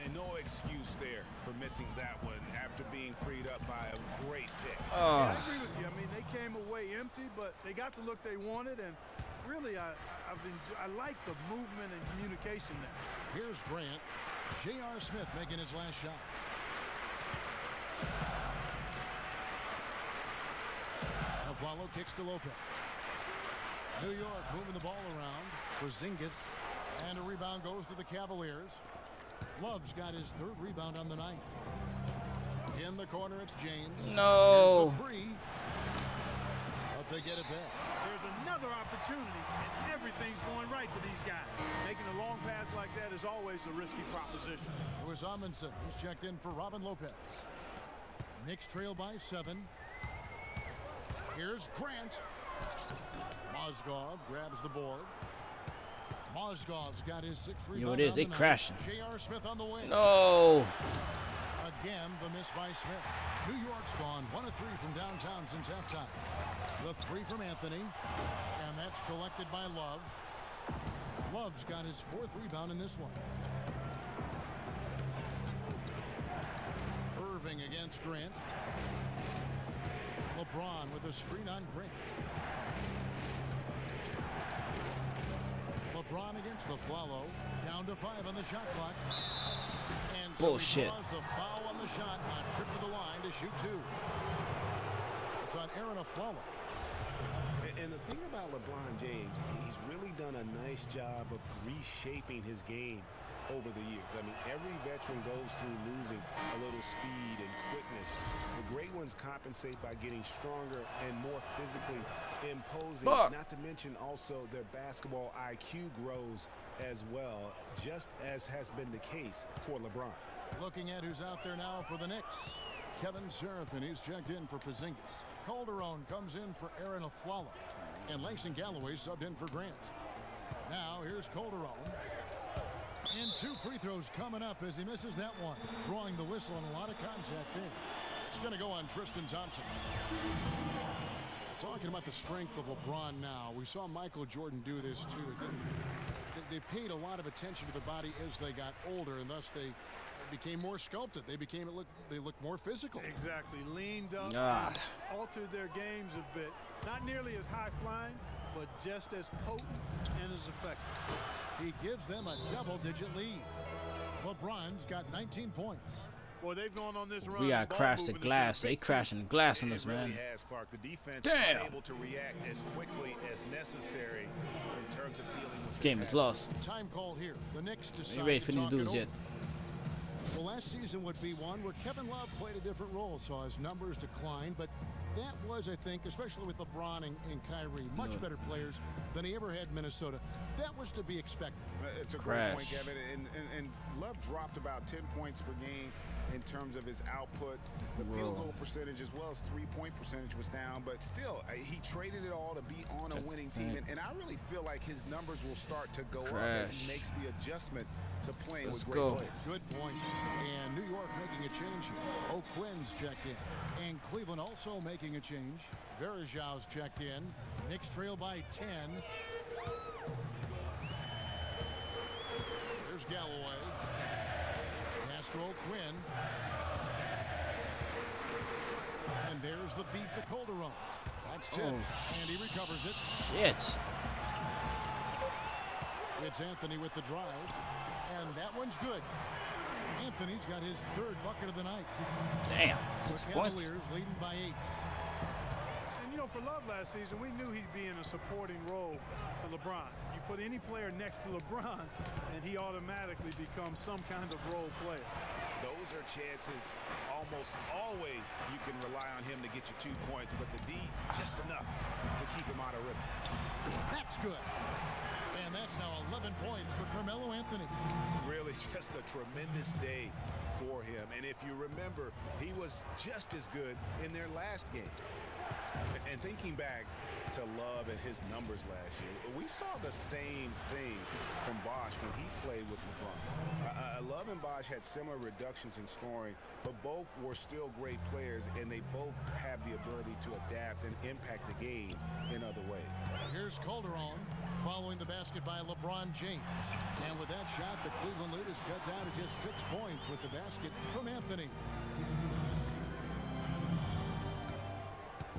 And no excuse there for missing that one after being freed up by a great pick. Yeah, I agree with you. I mean, they came away empty, but they got the look they wanted, and really, I like the movement and communication there. Here's Grant. J.R. Smith making his last shot. And Flalo kicks to Lopez. New York moving the ball around for Zingis. And a rebound goes to the Cavaliers. Love's got his 3rd rebound on the night. In the corner, it's James. No. Here's the three. But they get it back. There's another opportunity, and everything's going right for these guys. Making a long pass like that is always a risky proposition. It was Amundsen. He's checked in for Robin Lopez. Knicks trail by 7. Here's Grant. Mozgov grabs the board. Mozgov's got his 6th rebound. You know what it is? They crashing. J.R. Smith on the way. No. Again, the miss by Smith. New York's gone 1 of 3 from downtown since halftime. The 3 from Anthony, and that's collected by Love. Love's got his 4th rebound in this one. Irving against Grant. LeBron with a screen on Grant. LeBron against LaFlalo. Down to 5 on the shot clock. And so bullshit. He draws the foul on the shot. A trip to the line to shoot 2. It's on Aaron LaFlalo. And the thing about LeBron James, he's really done a nice job of reshaping his game over the years. I mean, every veteran goes through losing a little speed and quickness. The great ones compensate by getting stronger and more physically imposing. Not to mention also their basketball IQ grows as well, just as has been the case for LeBron. Looking at who's out there now for the Knicks. Kevin Seraphin, he's checked in for Porzingis. Calderon comes in for Aaron Aflalo. And Langston Galloway subbed in for Grant. Now here's Calderon. And 2 free throws coming up as he misses that one. Drawing the whistle and a lot of contact there. It's going to go on Tristan Thompson. Talking about the strength of LeBron now. We saw Michael Jordan do this too. They paid a lot of attention to the body as they got older, and thus they became more sculpted. They looked more physical. Exactly. Leaned up, altered their games a bit. Not nearly as high flying, but just as potent and as effective. He gives them a double-digit lead. LeBron's got 19 points. Boy, they've gone on this run. We got crashed the glass. They crashing the glass on us, man. It really has, Clark. The defense Damn. able to react as quickly as necessary in terms of dealing with This game is lost. Time called here. The Knicks decide Ain't ready for to these talk it dudes over. yet. Well, last season would be one where Kevin Love played a different role, saw his numbers decline, but that was, I think, especially with LeBron and Kyrie, much better players than he ever had in Minnesota. That was to be expected. It's a great point, Kevin. And Love dropped about 10 points per game in terms of his output. The field goal percentage as well as 3-point percentage was down, but still, he traded it all to be on a winning team. And I really feel like his numbers will start to go up as he makes the adjustment to playing with great players. Good point. And New York making a change here. O'Quinn's checked in. And Cleveland also making a change. Verajau's checked in. Knicks trail by 10. There's Galloway. Castro O'Quinn. And there's the feed to Calderon. That's tipped. And he recovers it. Shit. It's Anthony with the drive. And that one's good. Anthony's got his 3rd bucket of the night. Damn, 6 points. Cavaliers leading by 8. And you know, for Love last season, we knew he'd be in a supporting role to LeBron. You put any player next to LeBron, and he automatically becomes some kind of role player. Those are chances almost always you can rely on him to get you 2 points, but the D just enough to keep him out of rhythm. That's good. And that's now 11 points for Carmelo Anthony. Really just a tremendous day for him. And if you remember, he was just as good in their last game. And thinking back to Love and his numbers last year, we saw the same thing from Bosh when he played with LeBron. Love and Bosh had similar reductions in scoring, but both were still great players, and they both have the ability to adapt and impact the game in other ways. Here's Calderon following the basket by LeBron James. And with that shot, the Cleveland lead is cut down to just 6 points with the basket from Anthony.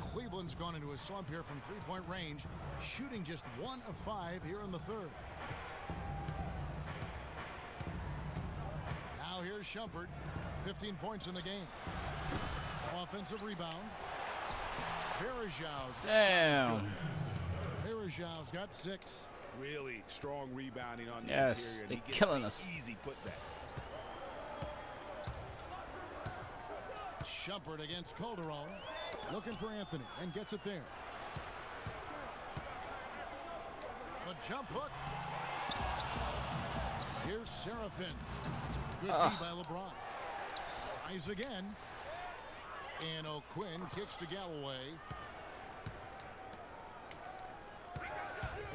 Cleveland's gone into a slump here from 3-point range, shooting just 1 of 5 here in the 3rd. Now here's Shumpert, 15 points in the game. Offensive rebound. Verajau's. Damn. Verajau's got 6. Really strong rebounding on the interior. They're killing us. Easy putback. Shumpert against Calderon. Looking for Anthony and gets it there. The jump hook. Here's Seraphin. Good D by LeBron. Tries again. And O'Quinn kicks to Galloway.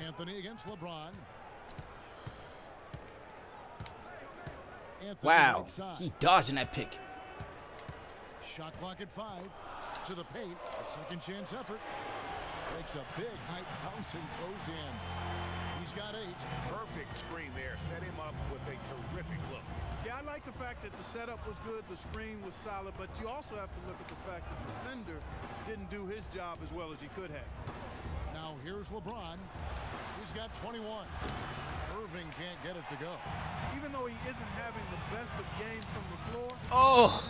Anthony against LeBron. Anthony Wow, right side. he dodging that pick. Shot clock at 5. To the paint. A second chance effort. Takes a big high bounce and goes in. He's got 8. Perfect screen there. Set him up with a terrific look. Yeah, I like the fact that the setup was good, the screen was solid, but you also have to look at the fact that the defender didn't do his job as well as he could have. Now here's LeBron. He's got 21. Irving can't get it to go. Even though he isn't having the best of games from the floor, it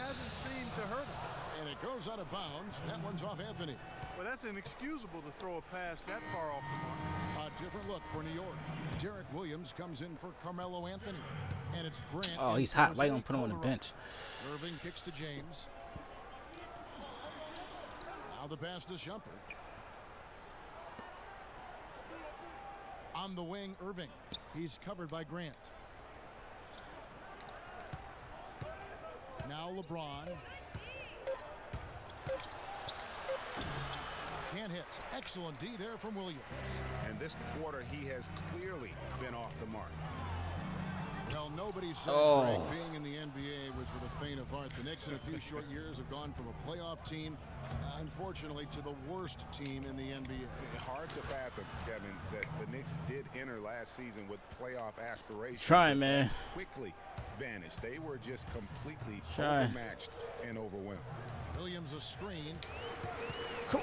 hasn't seemed to hurt him. And it goes out of bounds. That one's off Anthony. Well, that's inexcusable to throw a pass that far off the mark. A different look for New York. Derek Williams comes in for Carmelo Anthony. And it's Grant. Oh, he's hot. Why you gonna put him on the bench? Irving kicks to James. Now the pass to Shumpert. On the wing, Irving. He's covered by Grant. Now LeBron. Can't hit. Excellent D there from Williams. And this quarter, he has clearly been off the mark. Well, nobody said Greg, being in the NBA was for the faint of heart. The Knicks in a few short years have gone from a playoff team, unfortunately, to the worst team in the NBA. Hard to fathom, Kevin, that the Knicks did enter last season with playoff aspirations. Trying, man. Quickly vanished. They were just completely overmatched and overwhelmed. Williams a screen. Cool.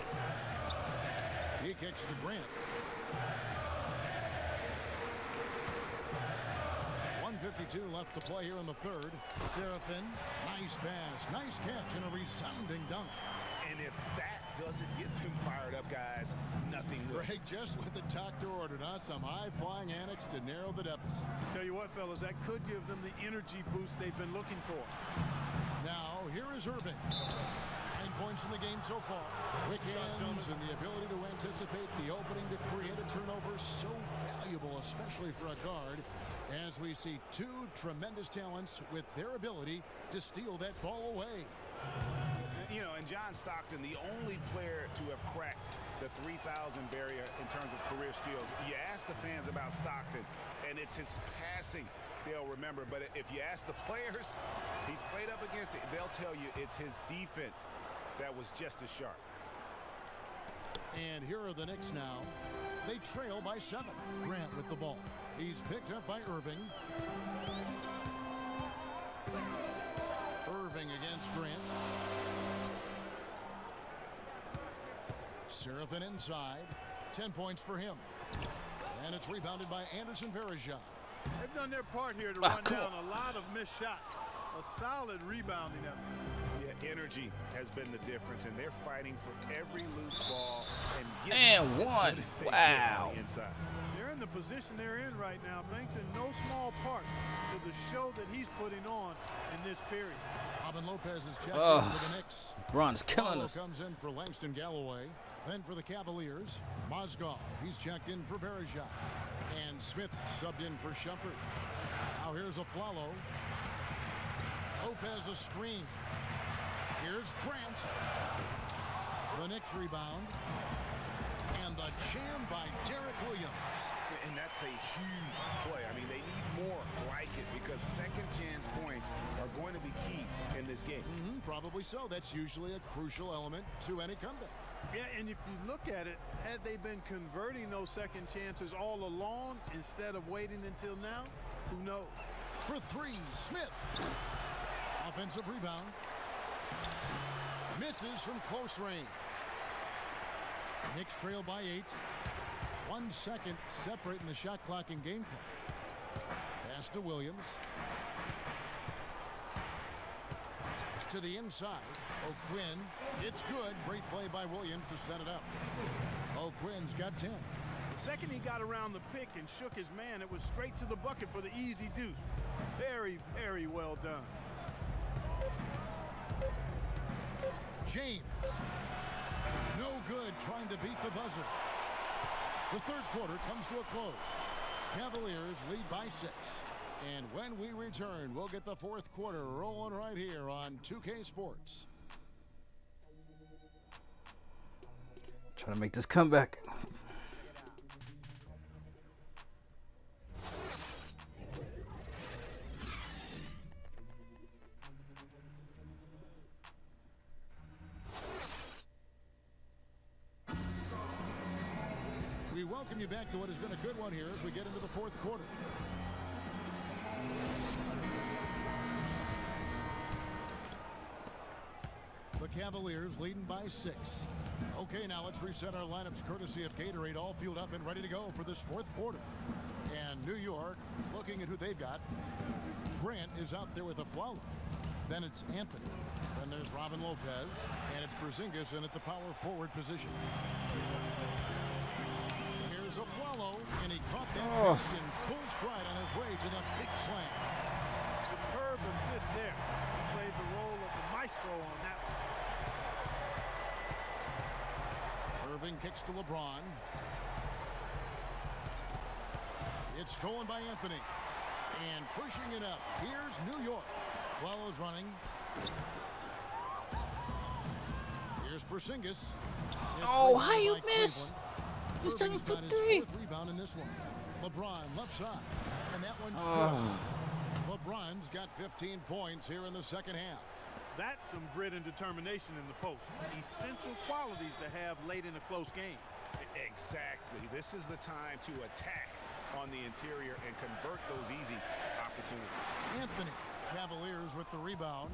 He kicks to Grant. 1:52 left to play here in the third. Seraphin, nice pass, nice catch, and a resounding dunk. And if that doesn't get them fired up, guys, nothing will. Greg just what the doctor ordered, huh? Some high-flying antics to narrow the deficit. Tell you what, fellas, that could give them the energy boost they've been looking for. Now, here is Irving. 9 points in the game so far. Quick hands and the ability to anticipate the opening to create a turnover so valuable, especially for a guard, as we see two tremendous talents with their ability to steal that ball away. You know, and John Stockton, the only player to have cracked the 3,000 barrier in terms of career steals. You ask the fans about Stockton, and it's his passing they'll remember. But if you ask the players he's played up against, they'll tell you it's his defense that was just as sharp. And here are the Knicks now. They trail by 7. Grant with the ball. He's picked up by Irving. Irving against Grant. Seraphin inside. 10 points for him. And it's rebounded by Anderson Varejao. They've done their part here to run down a lot of missed shots. A solid rebounding effort. Yeah, energy has been the difference, and they're fighting for every loose ball and one. Wow. Inside. They're in the position they're in right now, thanks in no small part to the show that he's putting on in this period. Robin Lopez is checked in for the Knicks. Bron's killing us. Comes in for Langston Galloway. Then for the Cavaliers, Mozgov. He's checked in for Varejao. And Smith subbed in for Shumpert. Now here's a Flalo. Lopez a screen. Here's Grant. The Knicks rebound. And the jam by Derek Williams. And that's a huge play. I mean, they need more like it because second chance points are going to be key in this game. Probably so. That's usually a crucial element to any comeback. Yeah, and if you look at it, had they been converting those second chances all along instead of waiting until now, who knows? For 3, Smith. Offensive rebound. Misses from close range. Knicks trail by 8. 1 second separating the shot clock and game clock. Pass to Williams. To the inside. O'Quinn. It's good. Great play by Williams to set it up. O'Quinn's got 10. The second he got around the pick and shook his man, it was straight to the bucket for the easy deuce. Very, very well done. James. No good trying to beat the buzzer. The third quarter comes to a close. Cavaliers lead by 6. And when we return, we'll get the fourth quarter rolling right here on 2K Sports. Trying to make this comeback. We welcome you back to what has been a good one here as we get into the fourth quarter. The Cavaliers leading by 6. Okay, now let's reset our lineups courtesy of Gatorade, all fueled up and ready to go for this fourth quarter. And New York, looking at who they've got. Grant is out there with a Flalo. Then it's Anthony. Then there's Robin Lopez. And it's Porzingis in at the power forward position. Here's a Flalo, and he caught that pass in full stride on his way to the big slam. Superb assist there. Played the role of the maestro on that one. Irving kicks to LeBron. It's stolen by Anthony. And pushing it up. Here's New York. Flalo's running. Here's Porzingis. Oh, how you miss? He's 7 foot 3. Rebound in this one. LeBron left side. And that one's good. LeBron's got 15 points here in the second half. That's some grit and determination in the post. Essential qualities to have late in a close game. Exactly. This is the time to attack on the interior and convert those easy opportunities. Anthony, Cavaliers with the rebound.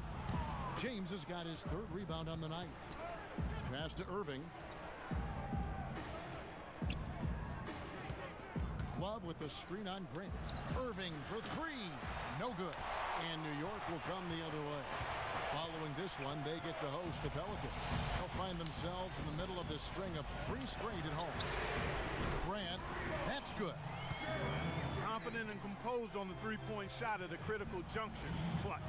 James has got his 3rd rebound on the night. Pass to Irving. Love with the screen on Grant. Irving for 3. No good. And New York will come the other way. Following this one, they get to host the Pelicans. They'll find themselves in the middle of this string of 3 straight at home. Grant, that's good. Confident and composed on the three-point shot at a critical juncture. Clutch.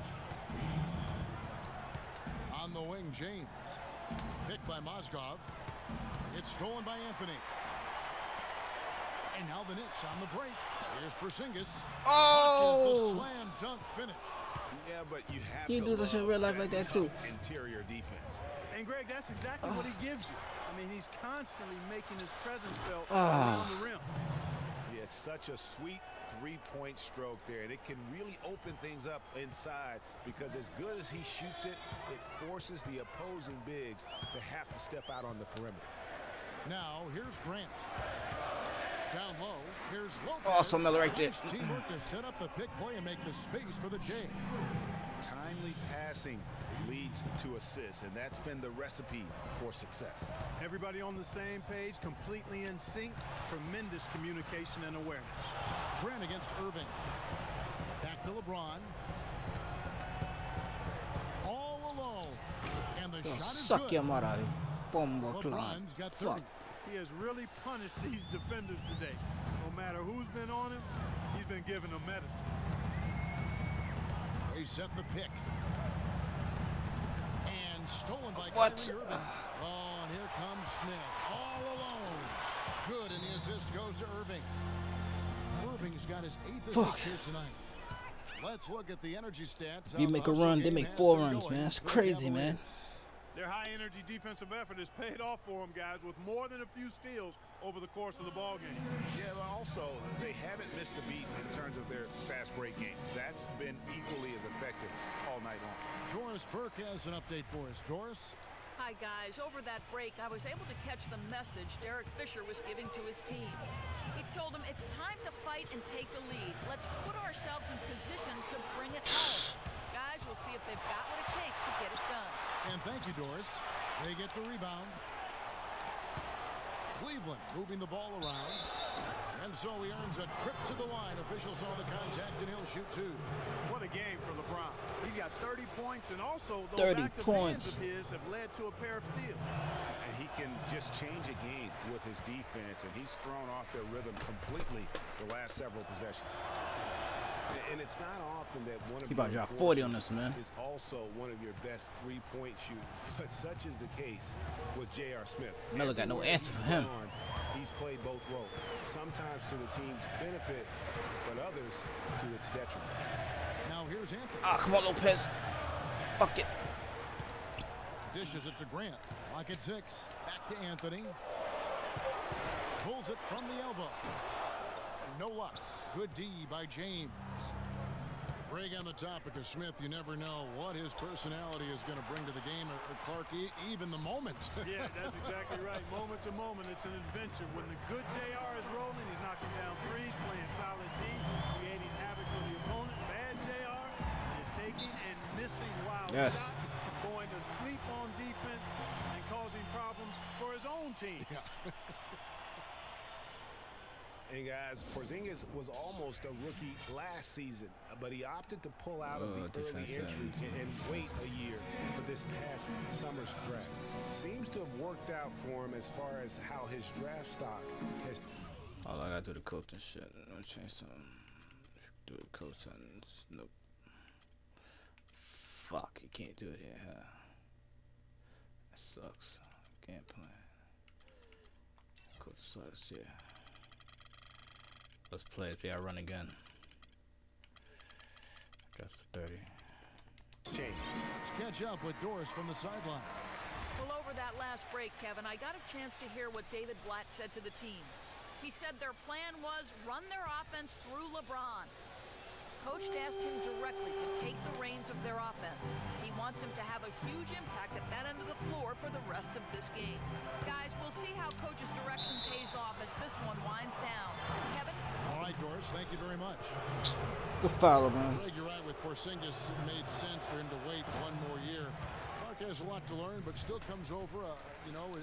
On the wing, James. Picked by Mozgov. It's stolen by Anthony. And now the Knicks on the break. Here's Porzingis. Oh! The slam dunk finish. Yeah, but you have He to does that shit in real life like that too. Interior defense. And Greg, that's exactly what he gives you. I mean, he's constantly making his presence felt around the rim. Yeah, it's such a sweet three-point stroke there, and it can really open things up inside because as good as he shoots it, it forces the opposing bigs to have to step out on the perimeter. Now, here's Grant. Down low, here's Lopez. Awesome, Miller right there. Nice teamwork to set up the pick play and make the space for the Jays. Timely passing leads to assists, and that's been the recipe for success. Everybody on the same page, completely in sync. Tremendous communication and awareness. Grant against Irving. Back to LeBron. All alone. And the shot is Suck good. your mother, bombo LeBron's got 30. Fuck. He has really punished these defenders today. No matter who's been on him, he's been giving them medicine. They set the pick. And stolen by What? Kyrie Irving. Oh, and here comes Smith. All alone. Good, and the assist goes to Irving. Irving's got his 8th assist here tonight. Let's look at the energy stats. You make a run, they make 4 runs, man. It's crazy, man. Their high-energy defensive effort has paid off for them, guys, with more than a few steals over the course of the ball game. Yeah, but also, they haven't missed a beat in terms of their fast break game. That's been equally as effective all night long. Doris Burke has an update for us. Doris? Hi, guys. Over that break, I was able to catch the message Derek Fisher was giving to his team. He told them it's time to fight and take the lead. Let's put ourselves in position to bring it home. Guys, we'll see if they've got what it takes to get it done. And thank you, Doris. They get the rebound. Cleveland moving the ball around. And so he earns a trip to the line. Officials saw the contact, and he'll shoot 2. What a game for LeBron. He's got 30 points, and also those 30 active points. hands of his have led to a pair of steals. And he can just change a game with his defense, and he's thrown off their rhythm completely the last several possessions. And it's not often that one of He about to drop 40 on this, man. is also one of your best three-point shooters, but such is the case with J.R. Smith. Melo got no answer for him. He's played both roles, sometimes to the team's benefit, but others to its detriment. Now here's Anthony. Ah, come on, Lopez. Fuck it. Dishes it to Grant. Lock at 6. Back to Anthony. Pulls it from the elbow. No luck. Good D by James. Greg, on the topic of Smith, you never know what his personality is going to bring to the game, or Clark, even the moment. Yeah, that's exactly right. Moment to moment, it's an adventure. When the good JR is rolling, he's knocking down threes, playing solid D, creating havoc for the opponent. Bad JR is taking and missing wild shots, going to sleep on defense and causing problems for his own team. Yeah. And guys, Porzingis was almost a rookie last season, but he opted to pull out of the early entry and wait a year for this past summer's draft. Seems to have worked out for him as far as how his draft stock has. Oh, I gotta do the coaching shit. I'm gonna change something. Do the coaching. Nope. Fuck, you can't do it here, huh? That sucks. Can't play. Coach starts here. Let's play it. Yeah, run again. That's 30. Let's catch up with Doris from the sideline. Well, over that last break, Kevin, I got a chance to hear what David Blatt said to the team. He said their plan was run their offense through LeBron. Coach asked him directly to take the reins of their offense. He wants him to have a huge impact at that end of the floor for the rest of this game. Guys, we'll see how Coach's direction pays off as this one winds down. Kevin? All right, Doris, thank you very much. Good follow, man. Greg, you're right with Porzingis. It made sense for him to wait one more year. Clark has a lot to learn, but still comes over,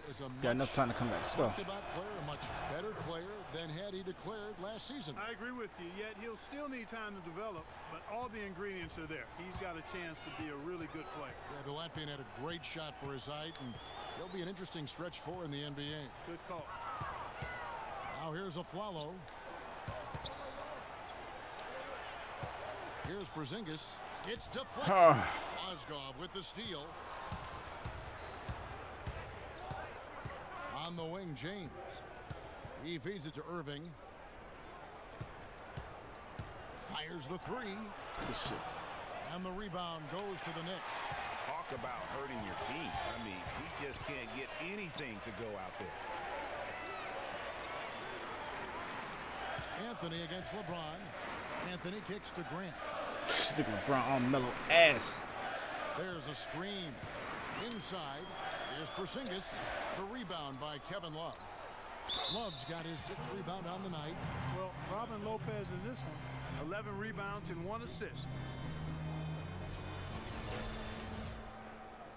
as a got enough time to come back. Let's go. Player, a much better player than had he declared last season. I agree with you, yet he'll still need time to develop, but all the ingredients are there. He's got a chance to be a really good player. Yeah, the Latvian had a great shot for his height, and he'll be an interesting stretch for in the NBA. Good call. Now here's a Flalo. Here's Porzingis. It's deflected. Mozgov with the steal. On the wing, James. He feeds it to Irving. Fires the three. Good shit. And the rebound goes to the Knicks. Talk about hurting your team. I mean, he just can't get anything to go out there. Anthony against LeBron. Anthony kicks to Grant. Stick LeBron on Melo ass. There's a screen. Inside, here's Porzingis. The rebound by Kevin Love. Love's got his 6th rebound on the night. Well, Robin Lopez in this one, 11 rebounds and 1 assist.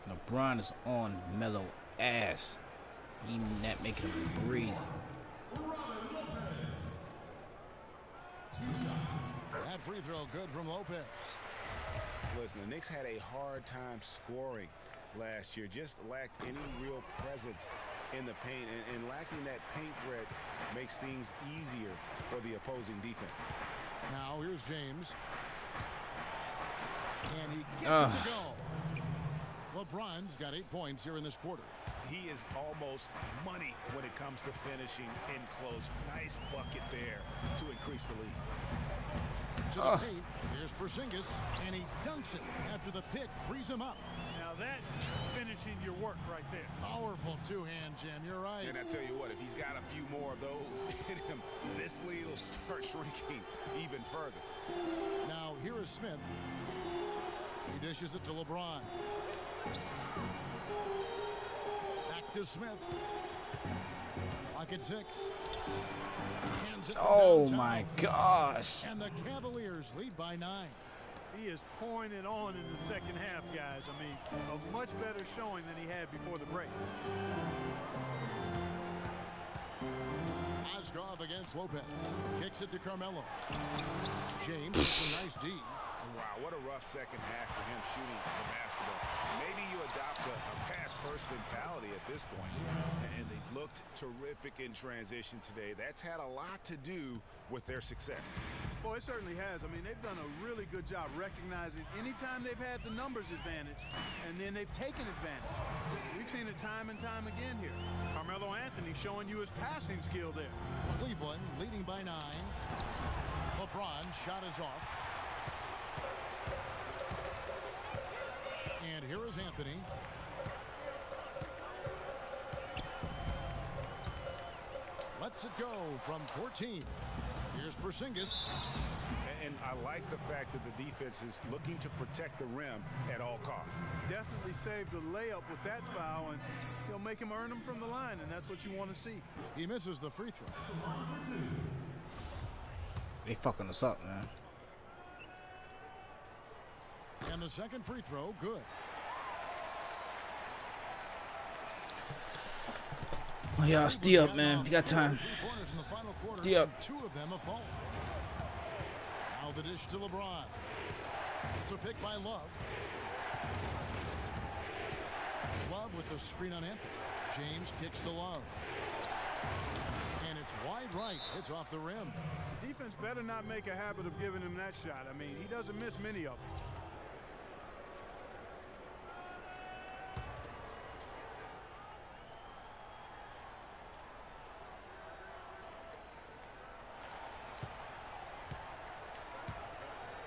LeBron is on Melo ass. He not making him breathe. That free throw good from Lopez. Listen, the Knicks had a hard time scoring last year. Just lacked any real presence in the paint. And lacking that paint threat makes things easier for the opposing defense. Now here's James. And he gets it to go. LeBron's got 8 points here in this quarter. He is almost money when it comes to finishing in close. Nice bucket there to increase the lead. To the paint, here's Porzingis, and he dunks it after the pick frees him up. Now that's finishing your work right there. Powerful two-hand jam, you're right. And I tell you what, if he's got a few more of those in him, this lead will start shrinking even further. Now here is Smith. He dishes it to LeBron. Back to Smith. Lock at 6. Oh my gosh. And the Cavaliers lead by 9. He is pouring it on in the second half, guys. I mean, a much better showing than he had before the break. Mozgov against Lopez. Kicks it to Carmelo. James with a nice D. Wow, what a rough second half for him shooting the basketball. Maybe you adopt a pass-first mentality at this point. And they've looked terrific in transition today. That's had a lot to do with their success. Boy, it certainly has. I mean, they've done a really good job recognizing anytime they've had the numbers advantage, and then they've taken advantage. We've seen it time and time again here. Carmelo Anthony showing you his passing skill there. Cleveland leading by 9. LeBron shot is off. And here is Anthony. Lets it go from 14. Here's Porzingis. And I like the fact that the defense is looking to protect the rim at all costs. Definitely saved a layup with that foul, and he'll make him earn them from the line, and that's what you want to see. He misses the free throw. They fucking us up, man. And the second free throw, good. Oh, y'all, stay up, man. You got time. Stay up. 2 of them have fallen. Now the dish to LeBron. It's a pick by Love. Love with the screen on Anthony. James kicks to Love. And it's wide right. It's off the rim. Defense better not make a habit of giving him that shot. I mean, he doesn't miss many of them.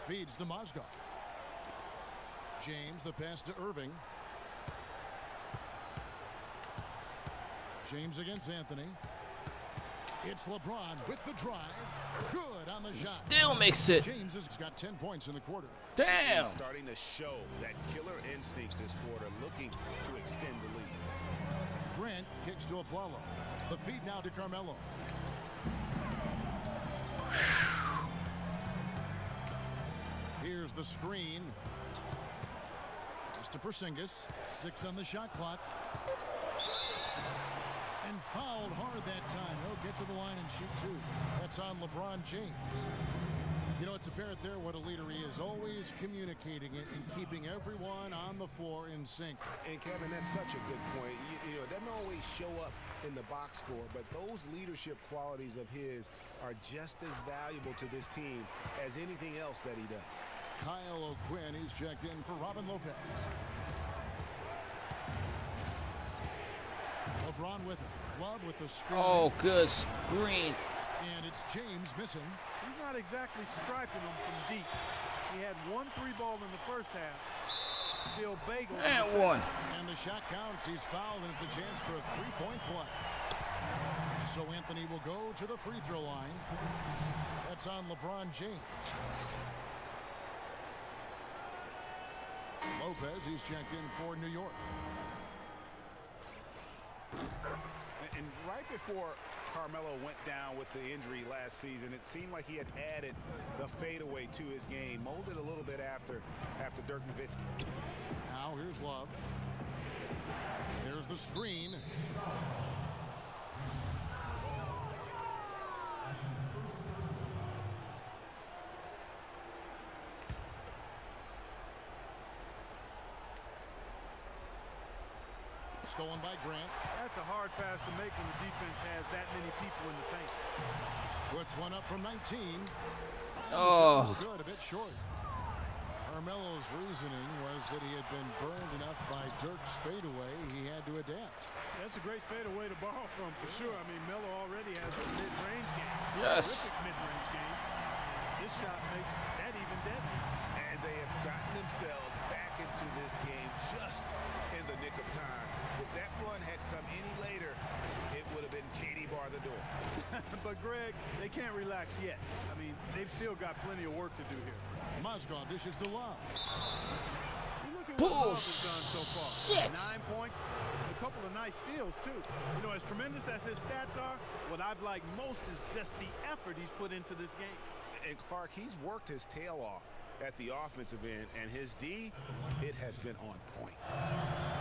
Feeds to Mozgov. James, the pass to Irving. James against Anthony. It's LeBron with the drive. Good on the shot. Still makes it. James has got 10 points in the quarter. Damn. He's starting to show that killer instinct this quarter, looking to extend the lead. Grant kicks to Aflalo. The feed now to Carmelo. Here's the screen. It's to Porzingis. 6 on the shot clock. And fouled hard that time. He'll get to the line and shoot 2. That's on LeBron James. You know, it's apparent there what a leader he is. Always communicating it and keeping everyone on the floor in sync. And Kevin, that's such a good point. You know, it doesn't always show up in the box score, but those leadership qualities of his are just as valuable to this team as anything else that he does. Kyle O'Quinn, he's checked in for Robin Lopez. LeBron with it. Love with the screen. Oh, good screen. And it's James missing. He's not exactly striping them from deep. He had 1 3-ball in the first half. Still bagel. And 1. And the shot counts. He's fouled, and it's a chance for a 3-point play. So Anthony will go to the free throw line. That's on LeBron James. Lopez, he's checked in for New York. And right before Carmelo went down with the injury last season, it seemed like he had added the fadeaway to his game, molded a little bit after Dirk Nowitzki. Now here's Love. There's the screen. Stolen by Grant. That's a hard pass to make when the defense has that many people in the paint. Puts one up from 19. Oh. Good, a bit short. Carmelo's reasoning was that he had been burned enough by Dirk's fadeaway, he had to adapt. That's a great fadeaway to borrow from, for sure. I mean, Melo already has a mid-range game. Yes. Terrific mid-range game. This shot makes that even deadly. And they have gotten themselves back into this game just in the nick of time. If that run had come any later, it would have been Katie bar the door. But, Greg, they can't relax yet. I mean, they've still got plenty of work to do here. Mozgov dishes to Love. You look at what Love has done so far. Shit. 9 points, a couple of nice steals, too. You know, as tremendous as his stats are, what I've liked most is just the effort he's put into this game. And Clark, he's worked his tail off at the offensive end, and his D, it has been on point.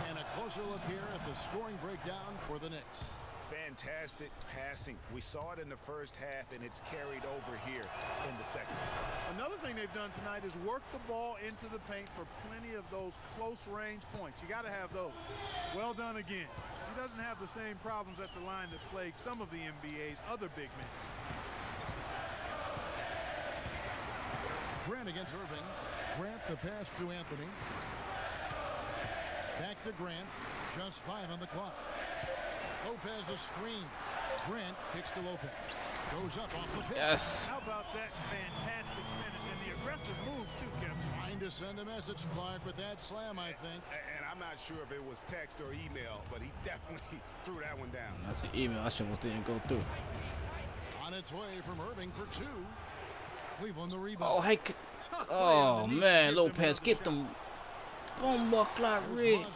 And a closer look here at the scoring breakdown for the Knicks. Fantastic passing. We saw it in the first half, and it's carried over here in the second. Another thing they've done tonight is work the ball into the paint for plenty of those close-range points. You got to have those. Well done again. He doesn't have the same problems at the line that plague some of the NBA's other big men. Grant against Irving. Grant the pass to Anthony. Back to Grant. Just 5 on the clock. Lopez a screen. Grant kicks to Lopez. Goes up off the pitch. Yes. How about that fantastic finish and the aggressive moves too, Kevin? Trying to send a message, Clark, with that slam, I think. And I'm not sure if it was text or email, but he definitely threw that one down. That's an email. I should didn't go through. On its way from Irving for 2. Cleveland the rebound. Oh, hey. Oh, man. Lopez, get them. Bomba clock red.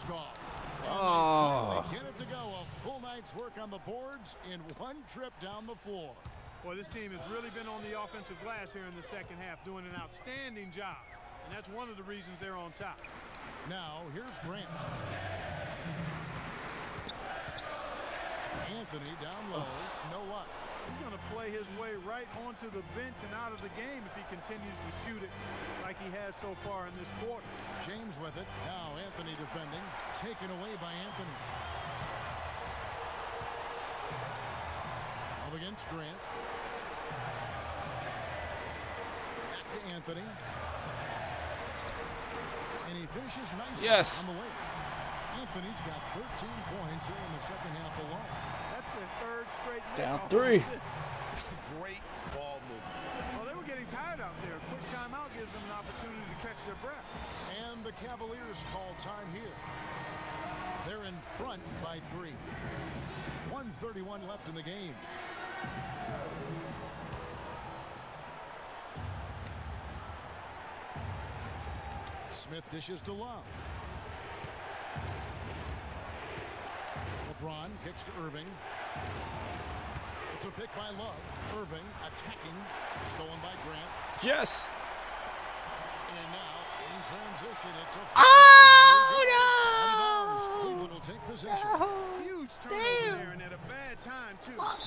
Oh. Get it to go. A full night's work on the boards in one trip down the floor. Boy, this team has really been on the offensive glass here in the second half, doing an outstanding job. And that's one of the reasons they're on top. Now, here's Grant. Anthony down low. No luck. He's going to play his way right onto the bench and out of the game if he continues to shoot it like he has so far in this quarter. James with it. Now Anthony defending. Taken away by Anthony. Up against Grant. Back to Anthony. And he finishes nicely on the way. Anthony's got 13 points here in the second half alone. That's their third straight down 3. Great ball movement. Well, they were getting tired out there. A quick timeout gives them an opportunity to catch their breath. And the Cavaliers call time here. They're in front by 3. 1:31 left in the game. Smith dishes to Love. LeBron kicks to Irving. It's a pick by Love. Irving attacking. Stolen by Grant. Yes. And now in transition, it's a oh no! Cleveland will take possession. No. Huge turnover there, and at a bad time too. Fuck. You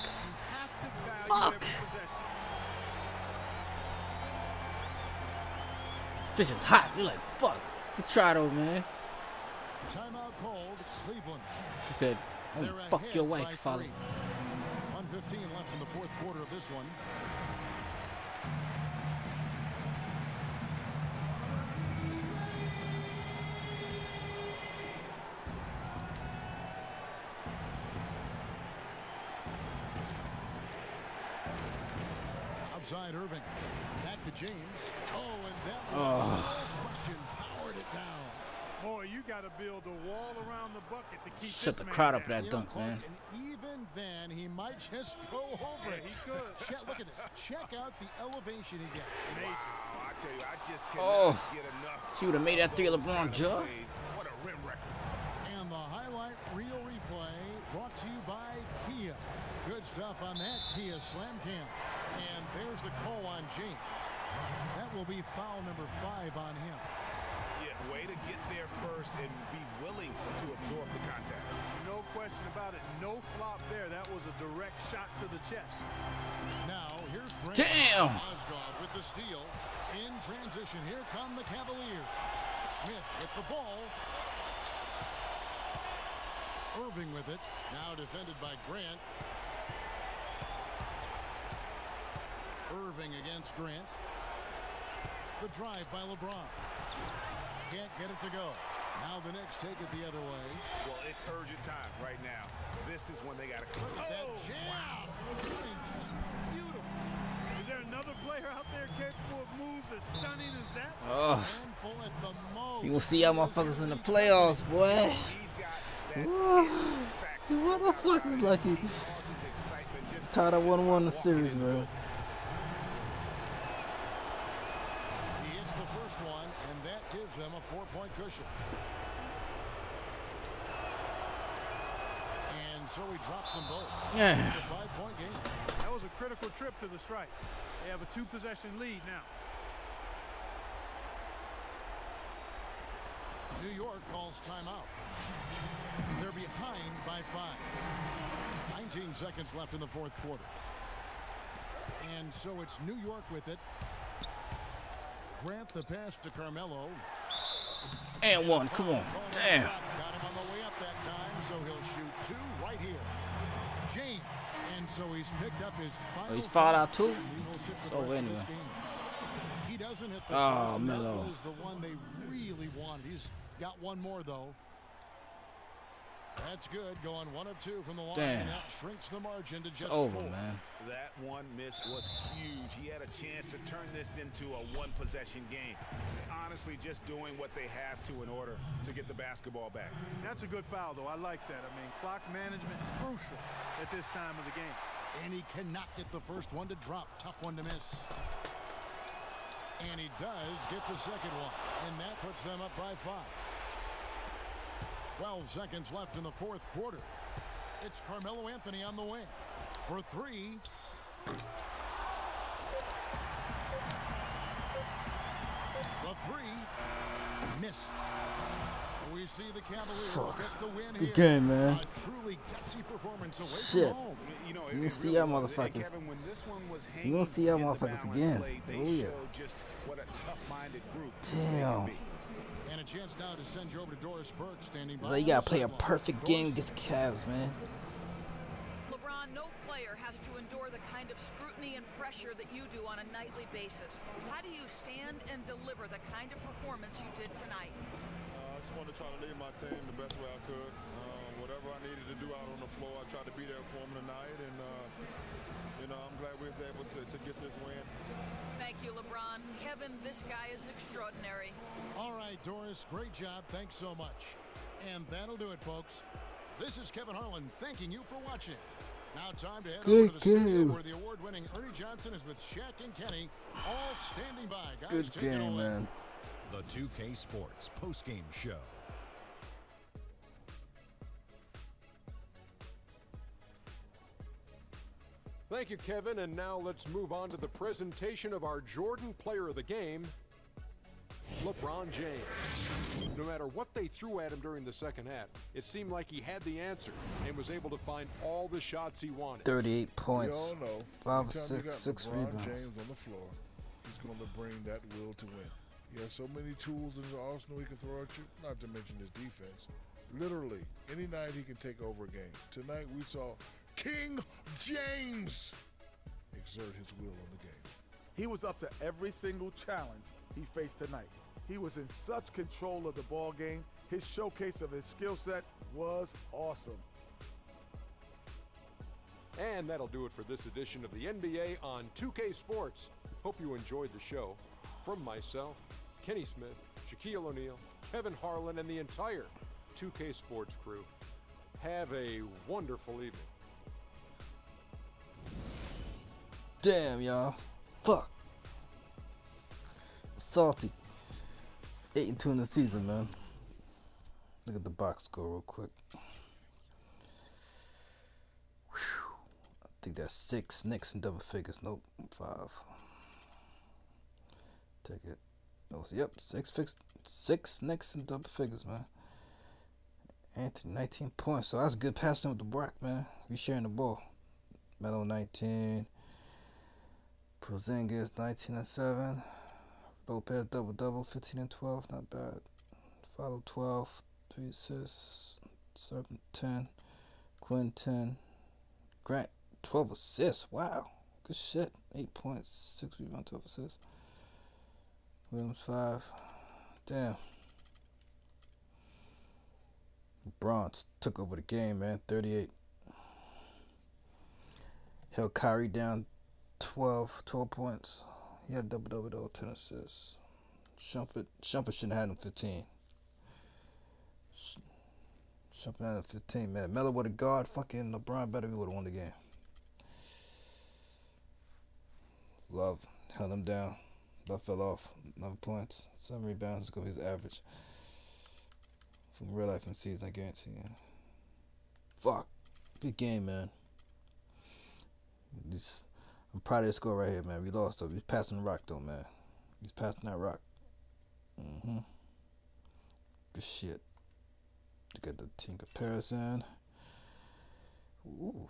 have to value every possession. Fish is hot. They're like, fuck. Good try though, man. Timeout called. Cleveland. She said, oh, fuck your wife, father. 1:15 left in the fourth quarter of this one. Outside Irving. Back to James. Oh, and that was question powered it down. Boy, you got to build a wall around the bucket to keep Shut this the man crowd up down. that dunk, man. And even then, he might just go over it. He could. Look at this. Check out the elevation he gets. Wow, I tell you, I just cannot get enough. He would have made that 3 LeBron jaw. What a rim record. And the highlight reel replay brought to you by Kia. Good stuff on that Kia Slam Cam. And there's the call on James. That will be foul number 5 on him. Yeah, way to get there first and be willing to absorb the contact. No question about it. No flop there. That was a direct shot to the chest. Now, here's Grant. Damn. Osgood with the steal. In transition, here come the Cavaliers. Smith with the ball. Irving with it. Now defended by Grant. Irving against Grant. The drive by LeBron. Can't get it to go. Now the Knicks take it the other way. Well, it's urgent time right now. This is when they got to close. That jam. Just beautiful. Is there another player out there capable of moves as stunning as that? Handful at the most. You will see y'all motherfuckers in the playoffs, boy. You motherfuckers lucky. Tied up 1-1 the series, man. He hits the first one, and that gives them a 4-point cushion. And so he drops them both. Yeah. It's a 5-point game. That was a critical trip to the strike. They have a 2-possession lead now. New York calls timeout. They're behind by 5. 19 seconds left in the fourth quarter. And so it's New York with it. Grant the pass to Carmelo. And 1, come on. Damn. Got him on the way up that time, so he'll shoot 2 right here. James. And so he's picked up his final. Oh, he's fouled out too? He will sit for the So rest of anyway. this game. He does doesn't hit the Oh, first, and that Melo. was the one they really wanted. He's got one more, though. That's good. Going 1 of 2 from the line. Damn. That shrinks the margin to just Over, 4. man. That one miss was huge. He had a chance to turn this into a one-possession game. Honestly, just doing what they have to in order to get the basketball back. That's a good foul, though. I like that. I mean, clock management crucial at this time of the game. And he cannot get the first one to drop. Tough one to miss. And he does get the second one. And that puts them up by 5. 12 seconds left in the fourth quarter. It's Carmelo Anthony on the wing for 3. The 3 missed. We see the Cavaliers get the win here. Good game, man. A truly gutsy performance away Shit. from home. You know, You it see really y'all was. And motherfuckers. Kevin, when this one was You gonna see y'all hanging in the motherfuckers balance again. play, they Oh, yeah. showed just what a tough-minded group they Damn. can be. And a chance now to send you over to Doris Burke standing by. So you on gotta the play a sideline. perfect game against the Cavs, man. LeBron, no player has to endure the kind of scrutiny and pressure that you do on a nightly basis. How do you stand and deliver the kind of performance you did tonight? I just wanted to try to lead my team the best way I could. Whatever I needed to do out on the floor, I tried to be there for them tonight. And, you know, I'm glad we was able to get this win. Thank you, LeBron. Kevin, this guy is extraordinary. All right, Doris, great job. Thanks so much. And that'll do it, folks. This is Kevin Harlan thanking you for watching. Now time to head over to the studio where the award-winning Ernie Johnson is with Shaq and Kenny, all standing by. Guys, Good take it game, away. man. The 2K Sports postgame show. Thank you, Kevin. And now let's move on to the presentation of our Jordan Player of the Game, LeBron James. No matter what they threw at him during the second half, it seemed like he had the answer and was able to find all the shots he wanted. 38 points. We all know, 5 anytime or you 6, got 6 LeBron rebounds. James on the floor, he's going to bring that will to win. He has so many tools in his arsenal he can throw at you, not to mention his defense. Literally, any night he can take over a game. Tonight we saw King James exert his will on the game. He was up to every single challenge he faced tonight. He was in such control of the ball game. His showcase of his skill set was awesome. And that'll do it for this edition of the NBA on 2K Sports. Hope you enjoyed the show. From myself, Kenny Smith, Shaquille O'Neal, Kevin Harlan, and the entire 2K Sports crew, have a wonderful evening. Damn, y'all. Fuck. Salty. 8-2 in the season, man. Look at the box score real quick. Whew. I think that's 6 Knicks in double figures. Nope, 5. Take it. No, yep, 6 Knicks in double figures, man. Anthony, 19 points. So that's good passing with the Brock, man. We sharing the ball. Melo, 19. Porzingis, 19 and 7. Lopez, double-double, 15 and 12. Not bad. Follow, 12. 3 assists. Servant, 10. Quinn, 10. Grant, 12 assists. Wow. Good shit. 8 points, 6 rebounds, 12 assists. Williams, 5. Damn. LeBron took over the game, man. 38. Held Kyrie down 12 points. He had double-double, though, 10 assists. Shumpert shouldn't have had him 15. Shumpert had him 15, man. Melo would have guard. Fucking LeBron better, we would have won the game. Love held him down. Love fell off. 11 points. 7 rebounds. Go his average. From real life and season, I guarantee you. Fuck. Good game, man. I'm proud of this score right here, man. We lost, though. He's passing the rock, though, man. He's passing that rock. Good shit. Look at the team comparison. Ooh.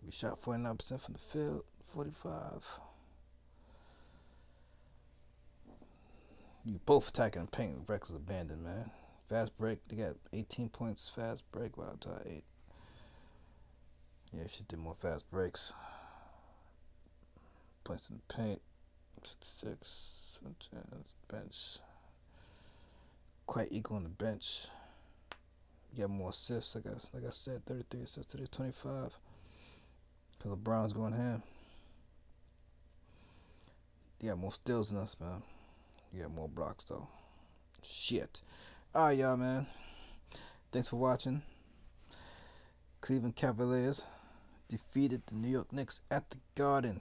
We shot 49% from the field. 45. You both attacking the paint with reckless abandon, man. Fast break. They got 18 points fast break. Wow, tie 8. Yeah, she did more fast breaks. Points in the paint. 6, 10, bench. Quite equal on the bench. You got more assists, I guess. Like I said, 33 assists to the 25. Because LeBron's going ham. You got more steals than us, man. You got more blocks, though. Shit. Alright, y'all, man. Thanks for watching. Cleveland Cavaliers defeated the New York Knicks at the Garden.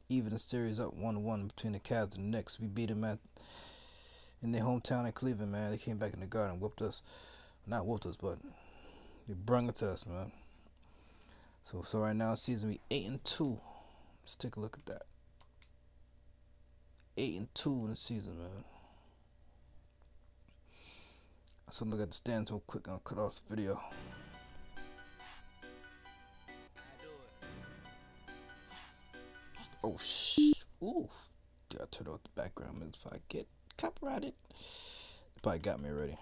Even the series up 1-1 between the Cavs and the Knicks. We beat them in their hometown in Cleveland, man. They came back in the Garden and whooped us. Not whooped us, but they brung it to us, man. So right now, season we 8-2. Let's take a look at that. 8-2 in the season, man. So look at the stands real quick. I'll cut off the video. Oh ooh, gotta turn off the background if I get copyrighted. They probably got me already.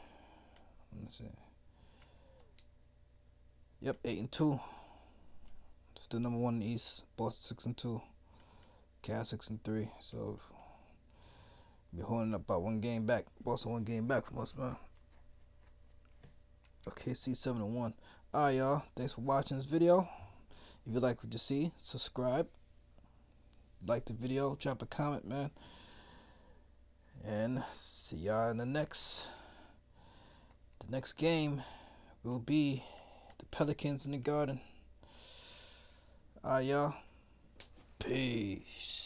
Let me see. Yep, 8-2. Still number 1 in the East. Boston 6-2. Cavs 6-3. So we're holding up about 1 game back. Boston 1 game back from us, man. Okay, C 7-1. Alright, y'all. Thanks for watching this video. If you like what you see, subscribe. Like the video, drop a comment, man. And see y'all in the next game will be the Pelicans in the Garden. Alright, y'all. Peace.